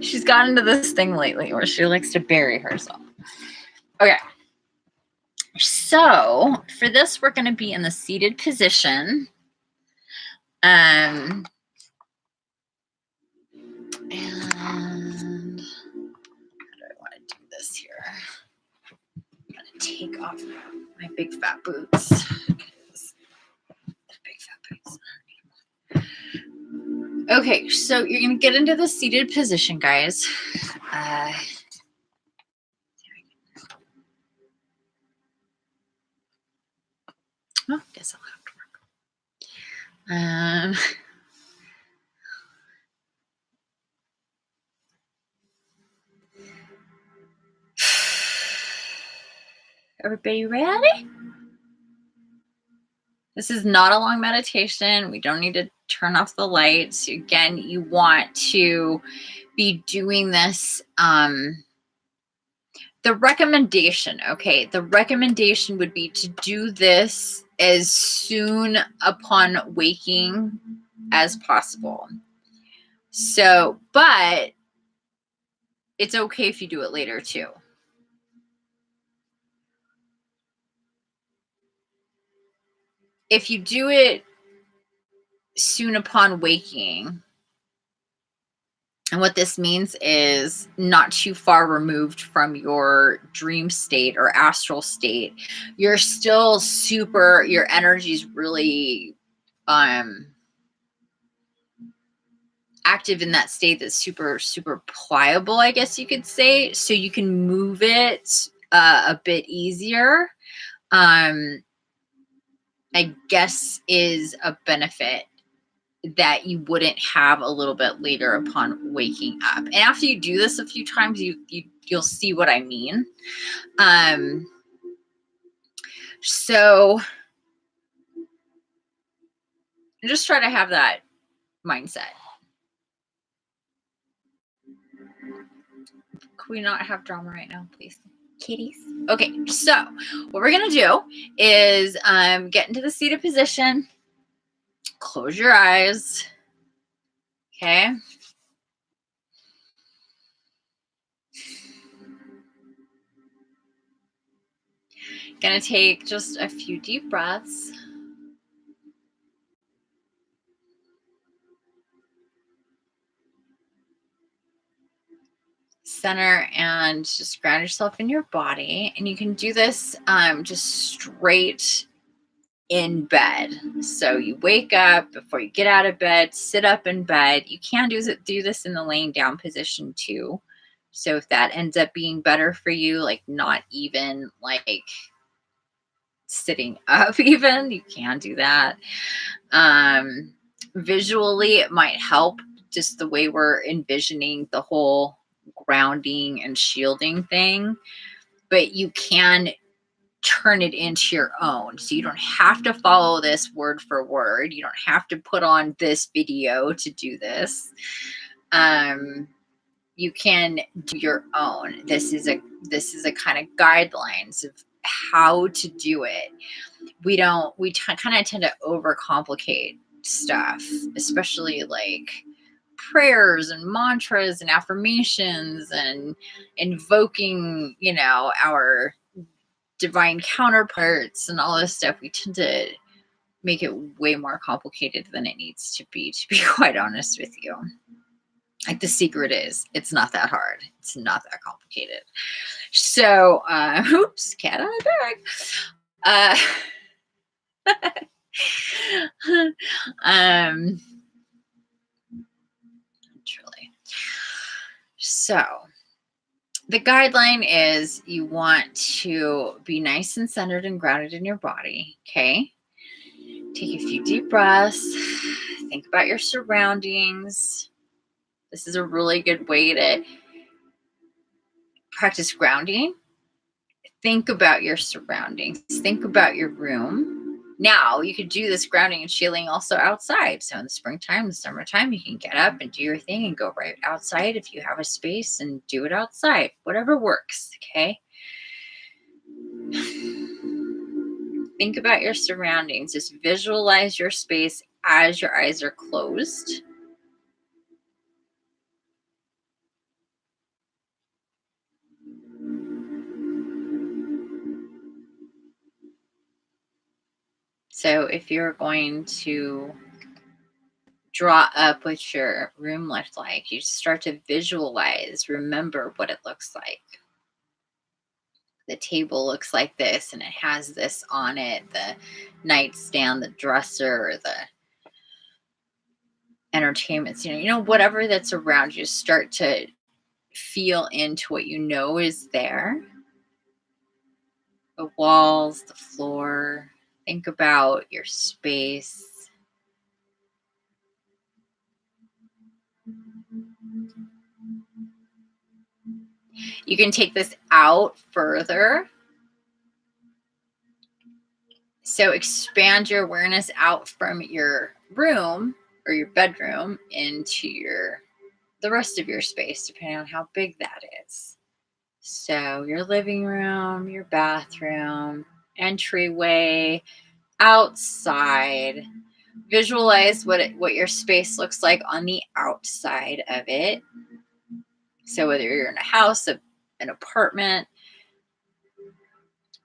She's gotten into this thing lately where she likes to bury herself. Okay. So for this, we're going to be in the seated position. And how do I want to do this here? I'm going to take off my big fat boots. Big fat boots. Okay, so you're going to get into the seated position, guys. Oh, guess I'll have to work. Everybody ready? This is not a long meditation. We don't need to turn off the lights. Again, you want to be doing this. The recommendation, okay, the recommendation would be to do this as soon upon waking as possible. So, but it's okay if you do it later too. If you do it soon upon waking, and what this means is not too far removed from your dream state or astral state, you're still super, your energy's really active in that state that's super, super pliable, I guess you could say. So you can move it a bit easier, I guess is a benefit that you wouldn't have a little bit later upon waking up. And after you do this a few times, you'll see what I mean. So just try to have that mindset. Could we not have drama right now, please? Kitties. Okay, so what we're gonna do is get into the seated position. Close your eyes. Okay. Gonna take just a few deep breaths. Center and just ground yourself in your body. And you can do this just straight in bed. So you wake up before you get out of bed, sit up in bed. You can do this in the laying down position too. So if that ends up being better for you, like not even like sitting up even, you can do that. Visually, it might help just the way we're envisioning the whole grounding and shielding thing, but you can turn it into your own. So you don't have to follow this word for word. You don't have to put on this video to do this. You can do your own. This is a kind of guidelines of how to do it. We kind of tend to overcomplicate stuff, especially like prayers and mantras and affirmations and invoking, our divine counterparts and all this stuff. We tend to make it way more complicated than it needs to be quite honest with you. Like the secret is, it's not that hard. It's not that complicated. So, oops, cat out of bag. Truly. So the guideline is you want to be nice and centered and grounded in your body. Okay. Take a few deep breaths. Think about your surroundings. This is a really good way to practice grounding. Think about your surroundings. Think about your room. Now, you could do this grounding and shielding also outside. So in the springtime, the summertime, you can get up and do your thing and go right outside if you have a space and do it outside. Whatever works, okay? Think about your surroundings. Just visualize your space as your eyes are closed. So if you're going to draw up what your room looks like, you start to visualize, remember what it looks like. The table looks like this and it has this on it, the nightstand, the dresser, the entertainment center, whatever that's around you. Start to feel into what you know is there. The walls, the floor. Think about your space. You can take this out further. So expand your awareness out from your room or your bedroom into the rest of your space, depending on how big that is. So your living room, your bathroom, entryway, outside. Visualize what your space looks like on the outside of it. So whether you're in a house, an apartment,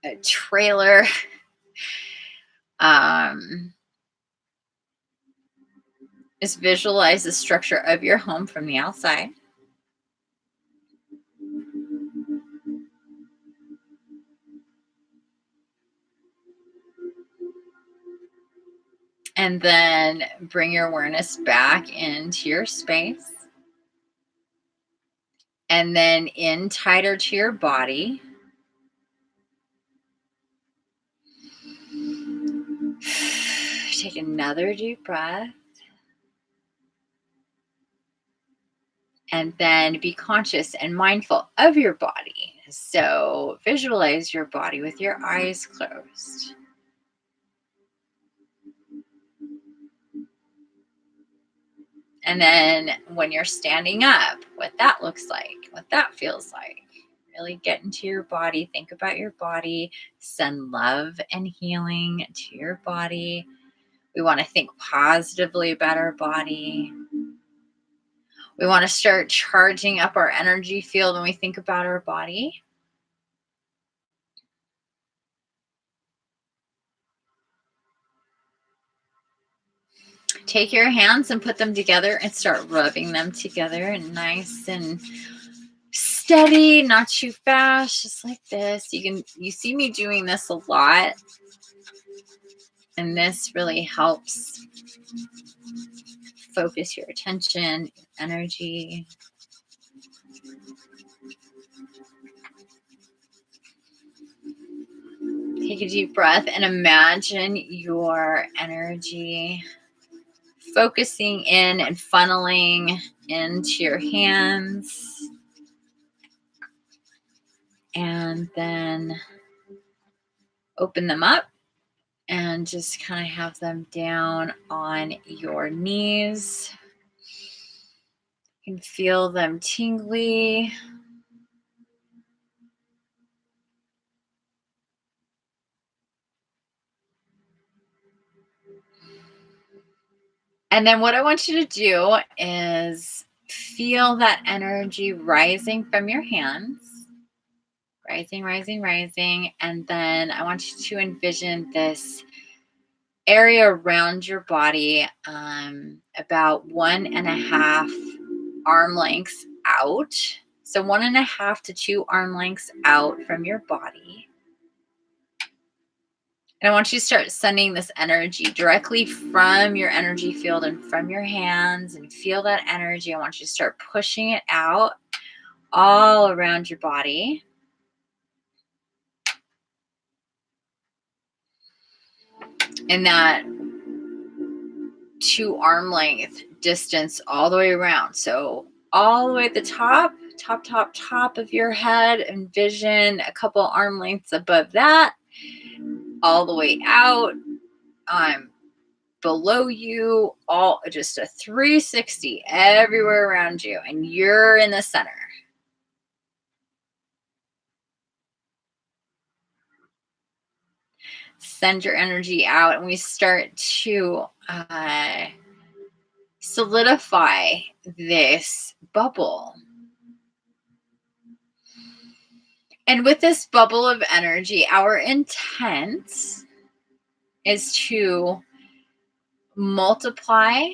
a trailer, just visualize the structure of your home from the outside. And then bring your awareness back into your space. And then in tighter to your body. Take another deep breath. And then be conscious and mindful of your body. So visualize your body with your eyes closed. And then when you're standing up, what that looks like, what that feels like. Really get into your body. Think about your body. Send love and healing to your body. We want to think positively about our body. We want to start charging up our energy field when we think about our body. Take your hands and put them together and start rubbing them together, and nice and steady, not too fast, just like this. You see me doing this a lot, and this really helps focus your attention, your energy. Take a deep breath and imagine your energy focusing in and funneling into your hands. And then open them up and just kind of have them down on your knees. You can feel them tingly. And then what I want you to do is feel that energy rising from your hands. Rising, rising, rising. And then I want you to envision this area around your body, about 1.5 arm lengths out. So 1.5 to 2 arm lengths out from your body. And I want you to start sending this energy directly from your energy field and from your hands, and feel that energy. I want you to start pushing it out all around your body. And that 2 arm length distance all the way around. So all the way at the top of your head, envision a couple arm lengths above that, all the way out, below you, all just a 360 everywhere around you, and you're in the center. Send your energy out, and we start to solidify this bubble. And with this bubble of energy, our intent is to multiply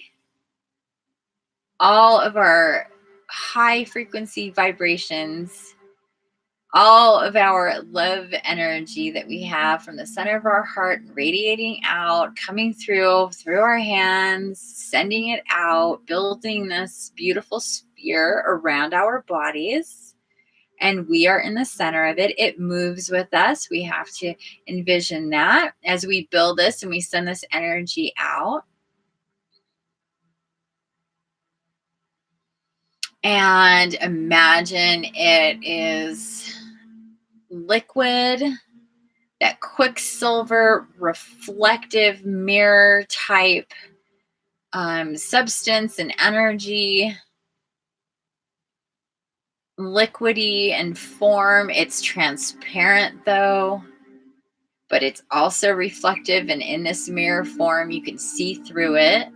all of our high frequency vibrations, all of our love energy that we have from the center of our heart, radiating out, coming through our hands, sending it out, building this beautiful sphere around our bodies. And we are in the center of it. It moves with us. We have to envision that as we build this and we send this energy out. And imagine it is liquid, that quicksilver reflective mirror type substance and energy, liquidy in form. It's transparent though, but it's also reflective, and in this mirror form you can see through it.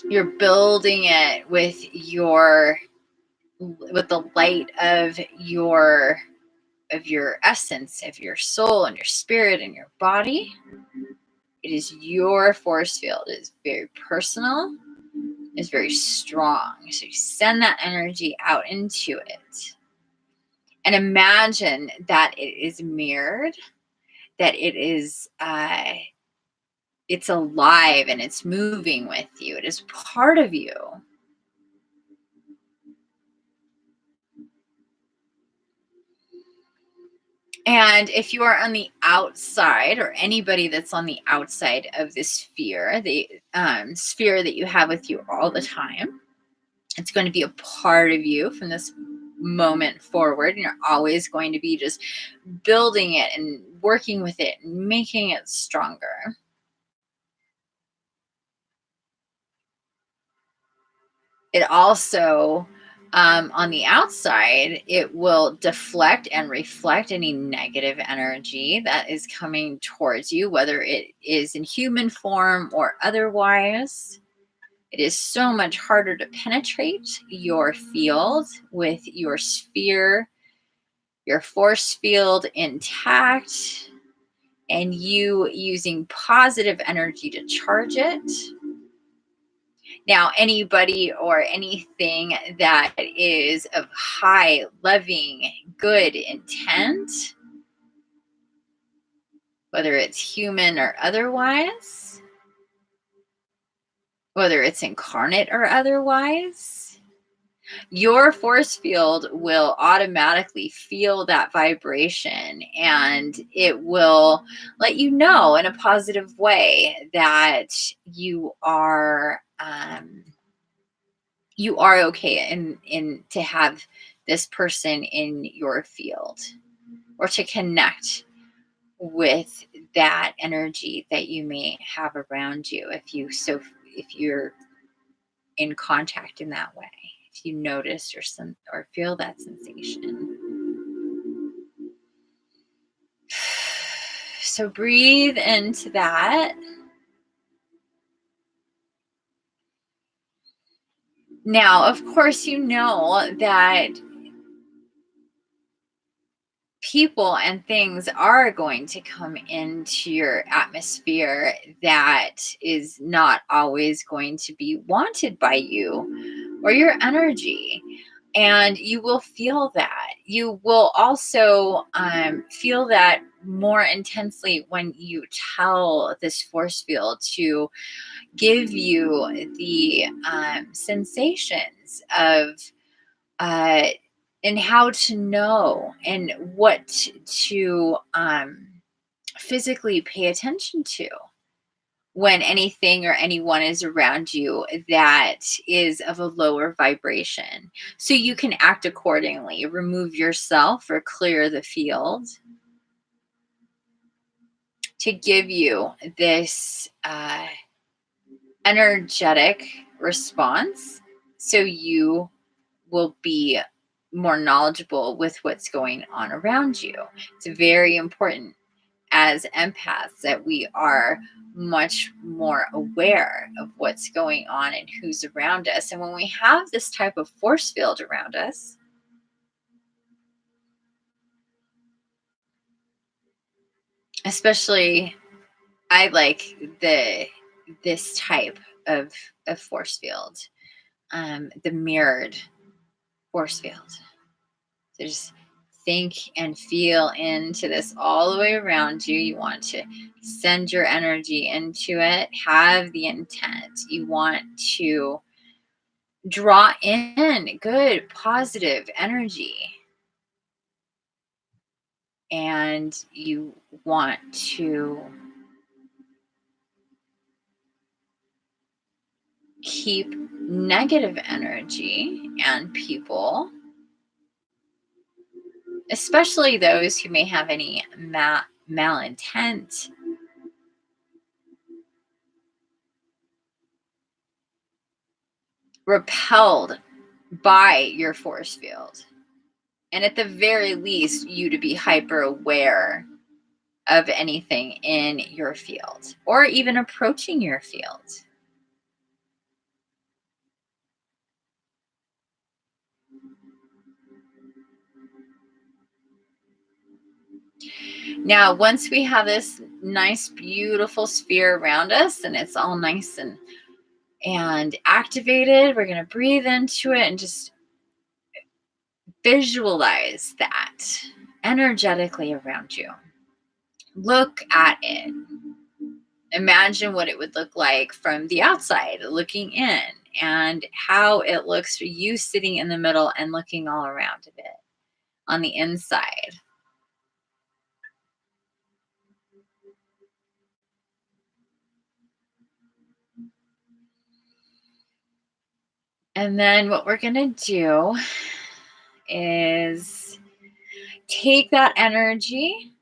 You're building it with the light of your essence, of your soul and your spirit and your body. It is your force field. It is very personal. It's very strong. So you send that energy out into it. And imagine that it is mirrored, that it is it's alive and it's moving with you. It is part of you. And if you are on the outside, or anybody that's on the outside of this sphere, the sphere that you have with you all the time, it's going to be a part of you from this moment forward. And you're always going to be just building it and working with it and making it stronger. It also, on the outside, it will deflect and reflect any negative energy that is coming towards you, whether it is in human form or otherwise. It is so much harder to penetrate your field with your sphere, your force field intact, and you using positive energy to charge it. Now, anybody or anything that is of high, loving, good intent, whether it's human or otherwise, whether it's incarnate or otherwise, your force field will automatically feel that vibration, and it will let you know in a positive way that you are okay in to have this person in your field, or to connect with that energy that you may have around you, if you're in contact in that way, if you notice or feel that sensation. So breathe into that. Now, of course, you know that people and things are going to come into your atmosphere that is not always going to be wanted by you or your energy. And you will feel that. You will also feel that more intensely when you tell this force field to give you the sensations of and how to know and what to physically pay attention to when anything or anyone is around you that is of a lower vibration, so you can act accordingly. Remove yourself or clear the field to give you this energetic response, so you will be more knowledgeable with what's going on around you. It's very important as empaths that we are much more aware of what's going on and who's around us. And when we have this type of force field around us, Especially, I like this type of force field, the mirrored force field. So just think and feel into this all the way around you. You want to send your energy into it. Have the intent. You want to draw in good, positive energy. And you want to keep negative energy and people, especially those who may have any malintent, repelled by your force field. And at the very least, you to be hyper aware of anything in your field or even approaching your field. Now, once we have this nice, beautiful sphere around us and it's all nice and activated, we're going to breathe into it and just visualize that energetically around you. Look at it. Imagine what it would look like from the outside, looking in, and how it looks for you sitting in the middle and looking all around of it on the inside. And then what we're going to do is take that energy,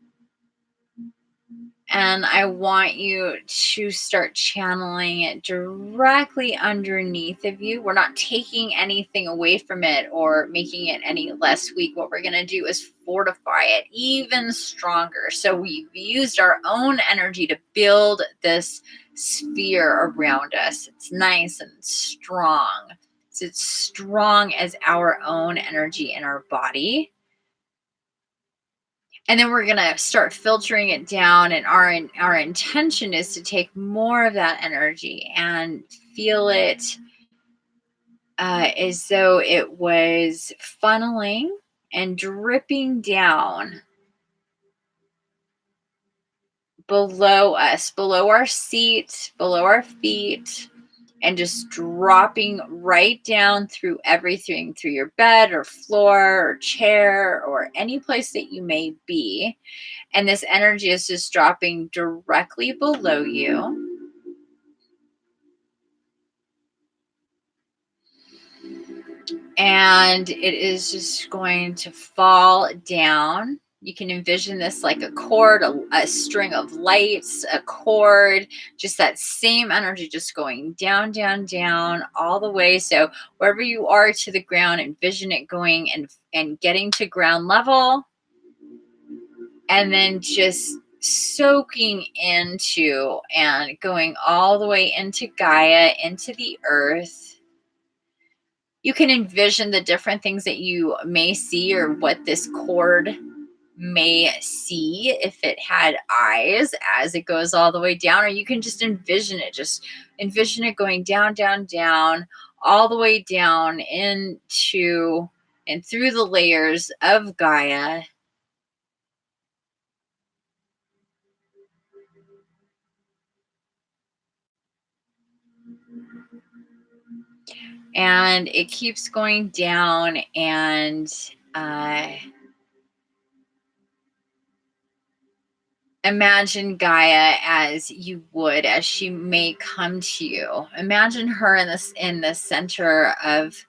and I want you to start channeling it directly underneath of you. We're not taking anything away from it or making it any less weak. What we're going to do is fortify it even stronger. So we've used our own energy to build this sphere around us. It's nice and strong. So it's strong as our own energy in our body. And then we're going to start filtering it down. And our intention is to take more of that energy and feel it as though it was funneling and dripping down below us, below our seat, below our feet, and just dropping right down through everything, through your bed or floor or chair or any place that you may be. And this energy is just dropping directly below you. And it is just going to fall down. You can envision this like a cord, a string of lights, a cord, just that same energy just going down, down, down all the way. So wherever you are to the ground, envision it going and getting to ground level. And then just soaking into and going all the way into Gaia, into the earth. You can envision the different things that you may see or what this cord may see if it had eyes as it goes all the way down, or you can just envision it going down, down, down, all the way down into and through the layers of Gaia. And it keeps going down, and imagine Gaia as you would, as she may come to you. Imagine her in the center of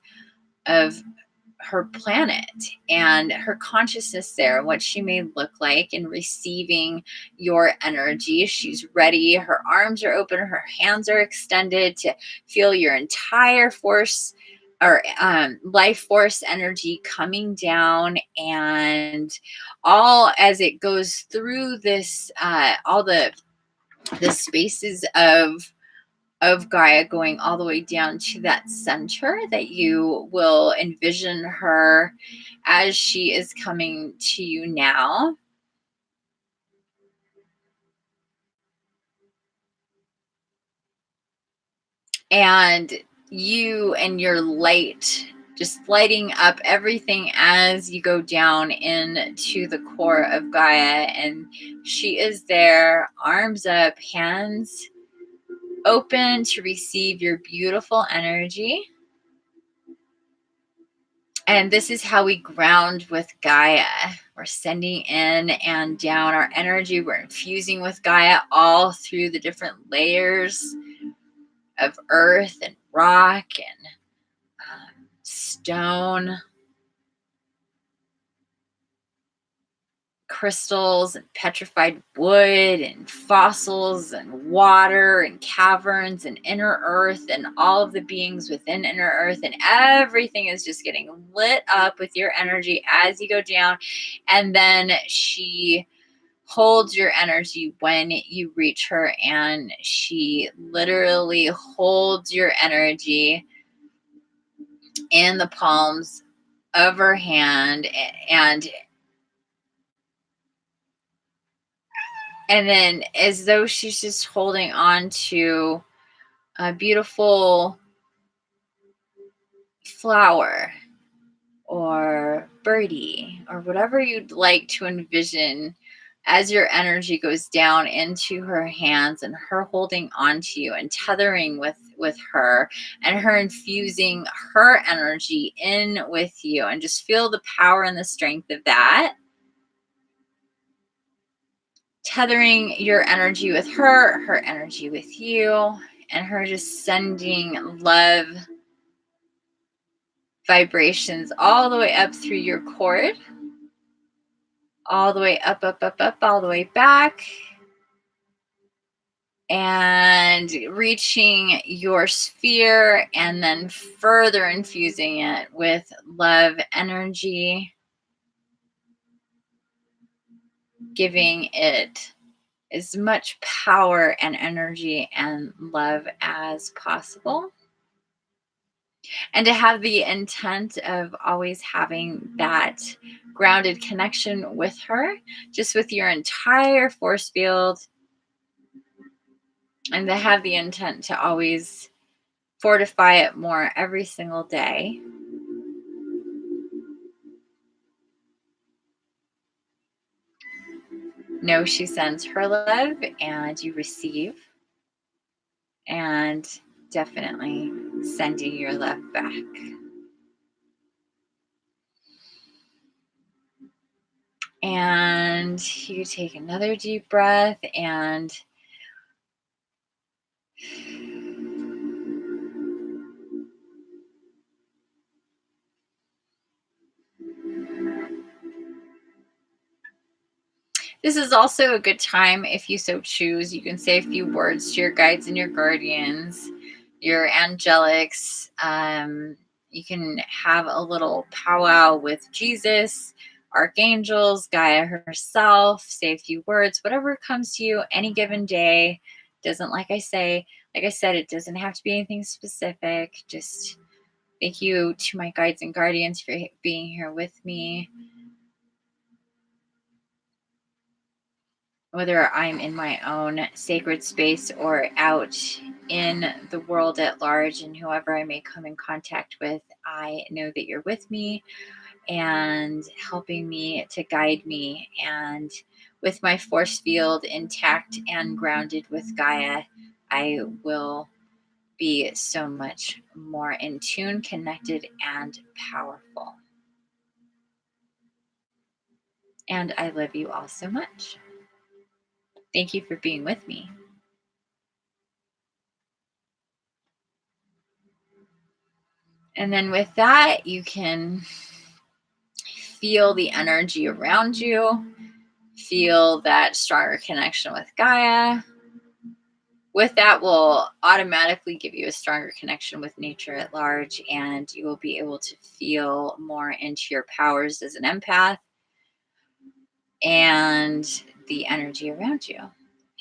her planet and her consciousness there, what she may look like in receiving your energy. She's ready. Her arms are open. Her hands are extended to feel your entire force or life force energy coming down, and all as it goes through this, all the spaces of Gaia going all the way down to that center, that you will envision her as she is coming to you now. And you and your light just lighting up everything as you go down into the core of Gaia. And she is there, arms up, hands open to receive your beautiful energy. And this is how we ground with Gaia. We're sending in and down our energy. We're infusing with Gaia all through the different layers of earth and rock and stone, crystals and petrified wood and fossils and water and caverns and inner earth and all of the beings within inner earth, and everything is just getting lit up with your energy as you go down. And then she holds your energy when you reach her, and she literally holds your energy in the palms of her hand, and then as though she's just holding on to a beautiful flower or birdie or whatever you'd like to envision, as your energy goes down into her hands and her holding on to you and tethering with her, and her infusing her energy in with you, and just feel the power and the strength of that. Tethering your energy with her, her energy with you, and her just sending love vibrations all the way up through your cord, all the way up, up, up, up, all the way back, and reaching your sphere, and then further infusing it with love energy, giving it as much power and energy and love as possible. And to have the intent of always having that grounded connection with her, just with your entire force field, and to have the intent to always fortify it more every single day. Know she sends her love and you receive, and definitely sending your love back. And you take another deep breath, and this is also a good time, if you so choose, you can say a few words to your guides and your guardians, your angelics. You can have a little powwow with Jesus, archangels, Gaia herself, say a few words, whatever comes to you any given day. Doesn't, like I said, it doesn't have to be anything specific. Just thank you to my guides and guardians for being here with me. Whether I'm in my own sacred space or out in the world at large, and whoever I may come in contact with, I know that you're with me and helping me to guide me. And with my force field intact and grounded with Gaia, I will be so much more in tune, connected, and powerful. And I love you all so much. Thank you for being with me. And then with that, you can feel the energy around you, feel that stronger connection with Gaia. With that, will automatically give you a stronger connection with nature at large, and you will be able to feel more into your powers as an empath and the energy around you.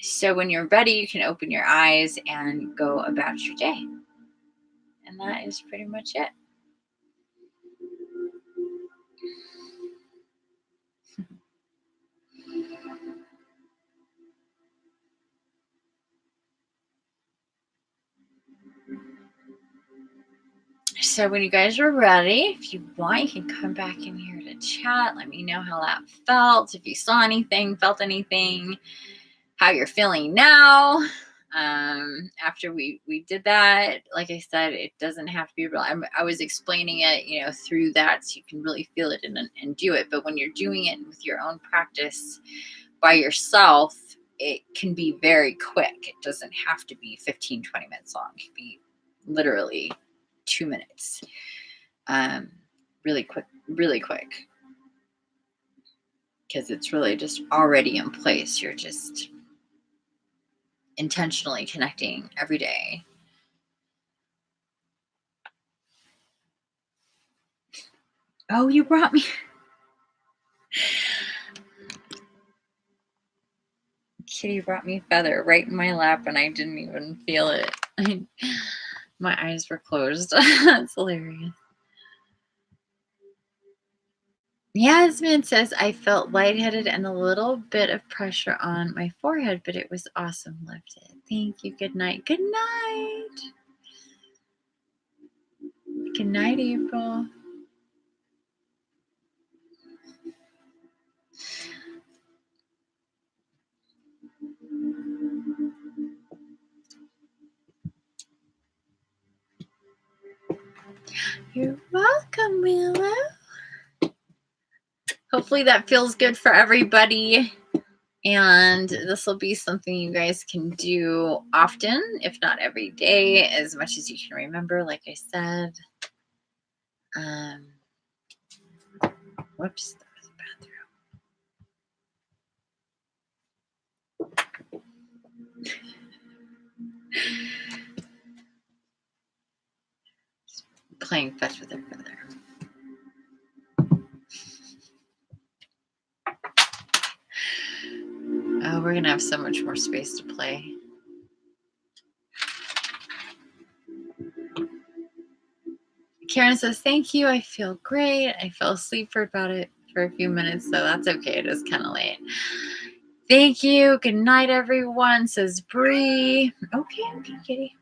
So when you're ready, you can open your eyes and go about your day. And that is pretty much it. So when you guys are ready, if you want, you can come back in here to chat. Let me know how that felt. If you saw anything, felt anything, how you're feeling now. After we did that, like I said, it doesn't have to be real. I was explaining it, you know, through that so you can really feel it and do it. But when you're doing it with your own practice by yourself, it can be very quick. It doesn't have to be 15, 20 minutes long. It can be literally 2 minutes. Really quick, because it's really just already in place. You're just intentionally connecting every day. Oh, you brought me. Kitty brought me feather right in my lap and I didn't even feel it. My eyes were closed. That's hilarious. Yasmin says, I felt lightheaded and a little bit of pressure on my forehead, but it was awesome lifted. Thank you. Good night. Good night. Good night, April. You're welcome, Willow. Hopefully that feels good for everybody. And this will be something you guys can do often, if not every day, as much as you can remember, like I said. Whoops, that was a bathroom. Playing fetch with her feather. Oh, we're gonna have so much more space to play. Karen says, thank you. I feel great. I fell asleep for a few minutes, so that's okay. It is kind of late. Thank you. Good night, everyone, says Bree. Okay, kitty.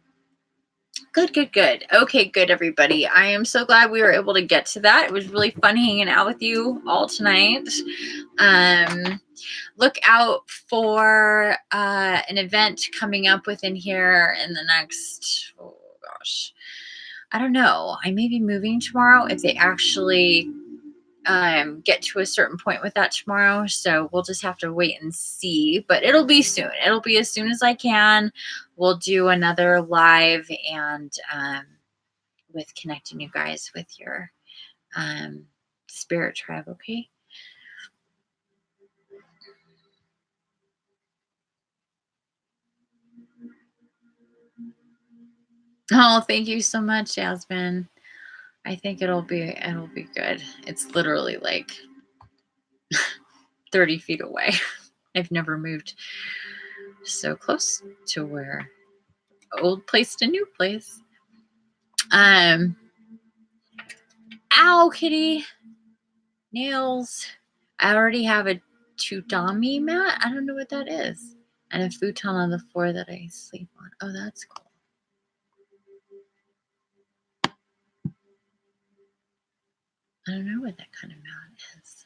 Good. Okay, good, everybody. I am so glad we were able to get to that. It was really fun hanging out with you all tonight. Look out for an event coming up within here in the next, oh gosh, I don't know. I may be moving tomorrow if they actually get to a certain point with that tomorrow. So we'll just have to wait and see, but it'll be soon. It'll be as soon as I can. We'll do another live and with connecting you guys with your spirit tribe. Okay. Oh, thank you so much, Jasmine. I think it'll be good. It's literally like 30 feet away. I've never moved so close to where old place to new place. Ow, kitty. Nails. I already have a tutami mat. I don't know what that is. And a futon on the floor that I sleep on. Oh, that's cool. I don't know what that kind of mat is.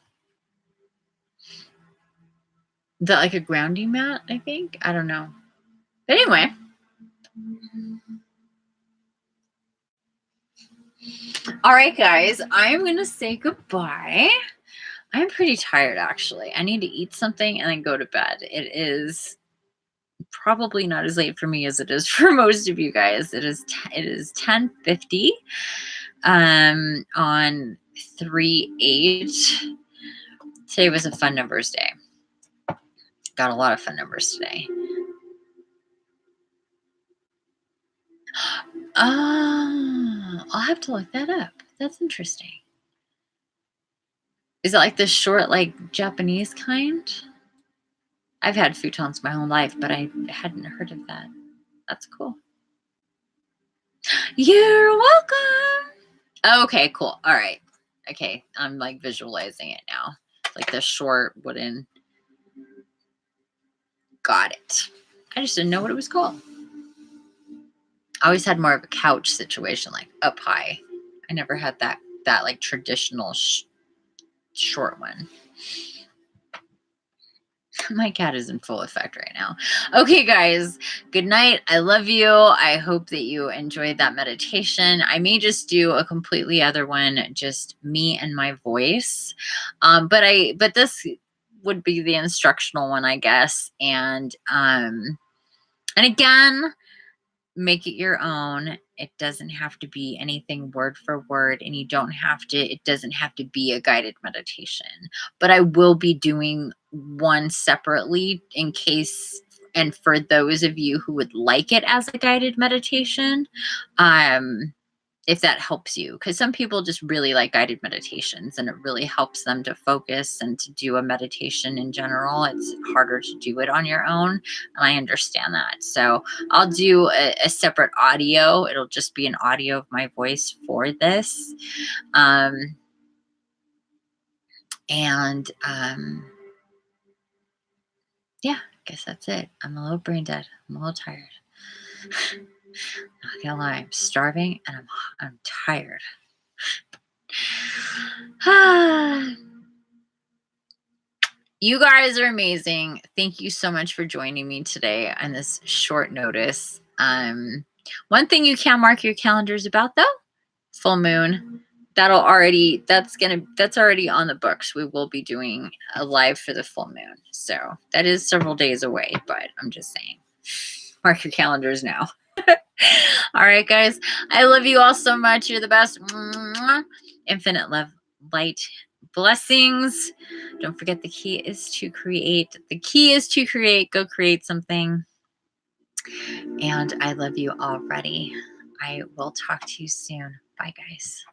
Is that like a grounding mat, I think? I don't know. But anyway. All right, guys. I'm going to say goodbye. I'm pretty tired, actually. I need to eat something and then go to bed. It is probably not as late for me as it is for most of you guys. It is 10:50 on 3/8. Today was a fun numbers day. Got a lot of fun numbers today. Oh, I'll have to look that up. That's interesting. Is it like the short, like Japanese kind? I've had futons my whole life, but I hadn't heard of that. That's cool. You're welcome. Okay, cool. All right. Okay, I'm like visualizing it now. Like the short wooden. Got it. I just didn't know what it was called. I always had more of a couch situation, like up high. I never had that like traditional short one. My cat is in full effect right now. Okay, guys, good night. I love you. I hope that you enjoyed that meditation. I may just do a completely other one, just me and my voice. But this would be the instructional one, I guess. And again, make it your own. It doesn't have to be anything word for word, and it doesn't have to be a guided meditation. But I will be doing one separately in case, and for those of you who would like it as a guided meditation, if that helps you, because some people just really like guided meditations and it really helps them to focus and to do a meditation in general. It's harder to do it on your own, and I understand that. So I'll do a separate audio. It'll just be an audio of my voice for this. Yeah, I guess that's it. I'm a little brain dead. I'm a little tired. Not gonna lie, I'm starving and I'm tired. You guys are amazing. Thank you so much for joining me today on this short notice. One thing you can mark your calendars about though, full moon. That's already on the books. We will be doing a live for the full moon. So that is several days away, but I'm just saying, mark your calendars now. All right, guys. I love you all so much. You're the best. Infinite love, light, blessings. Don't forget the key is to create. The key is to create. Go create something. And I love you already. I will talk to you soon. Bye, guys.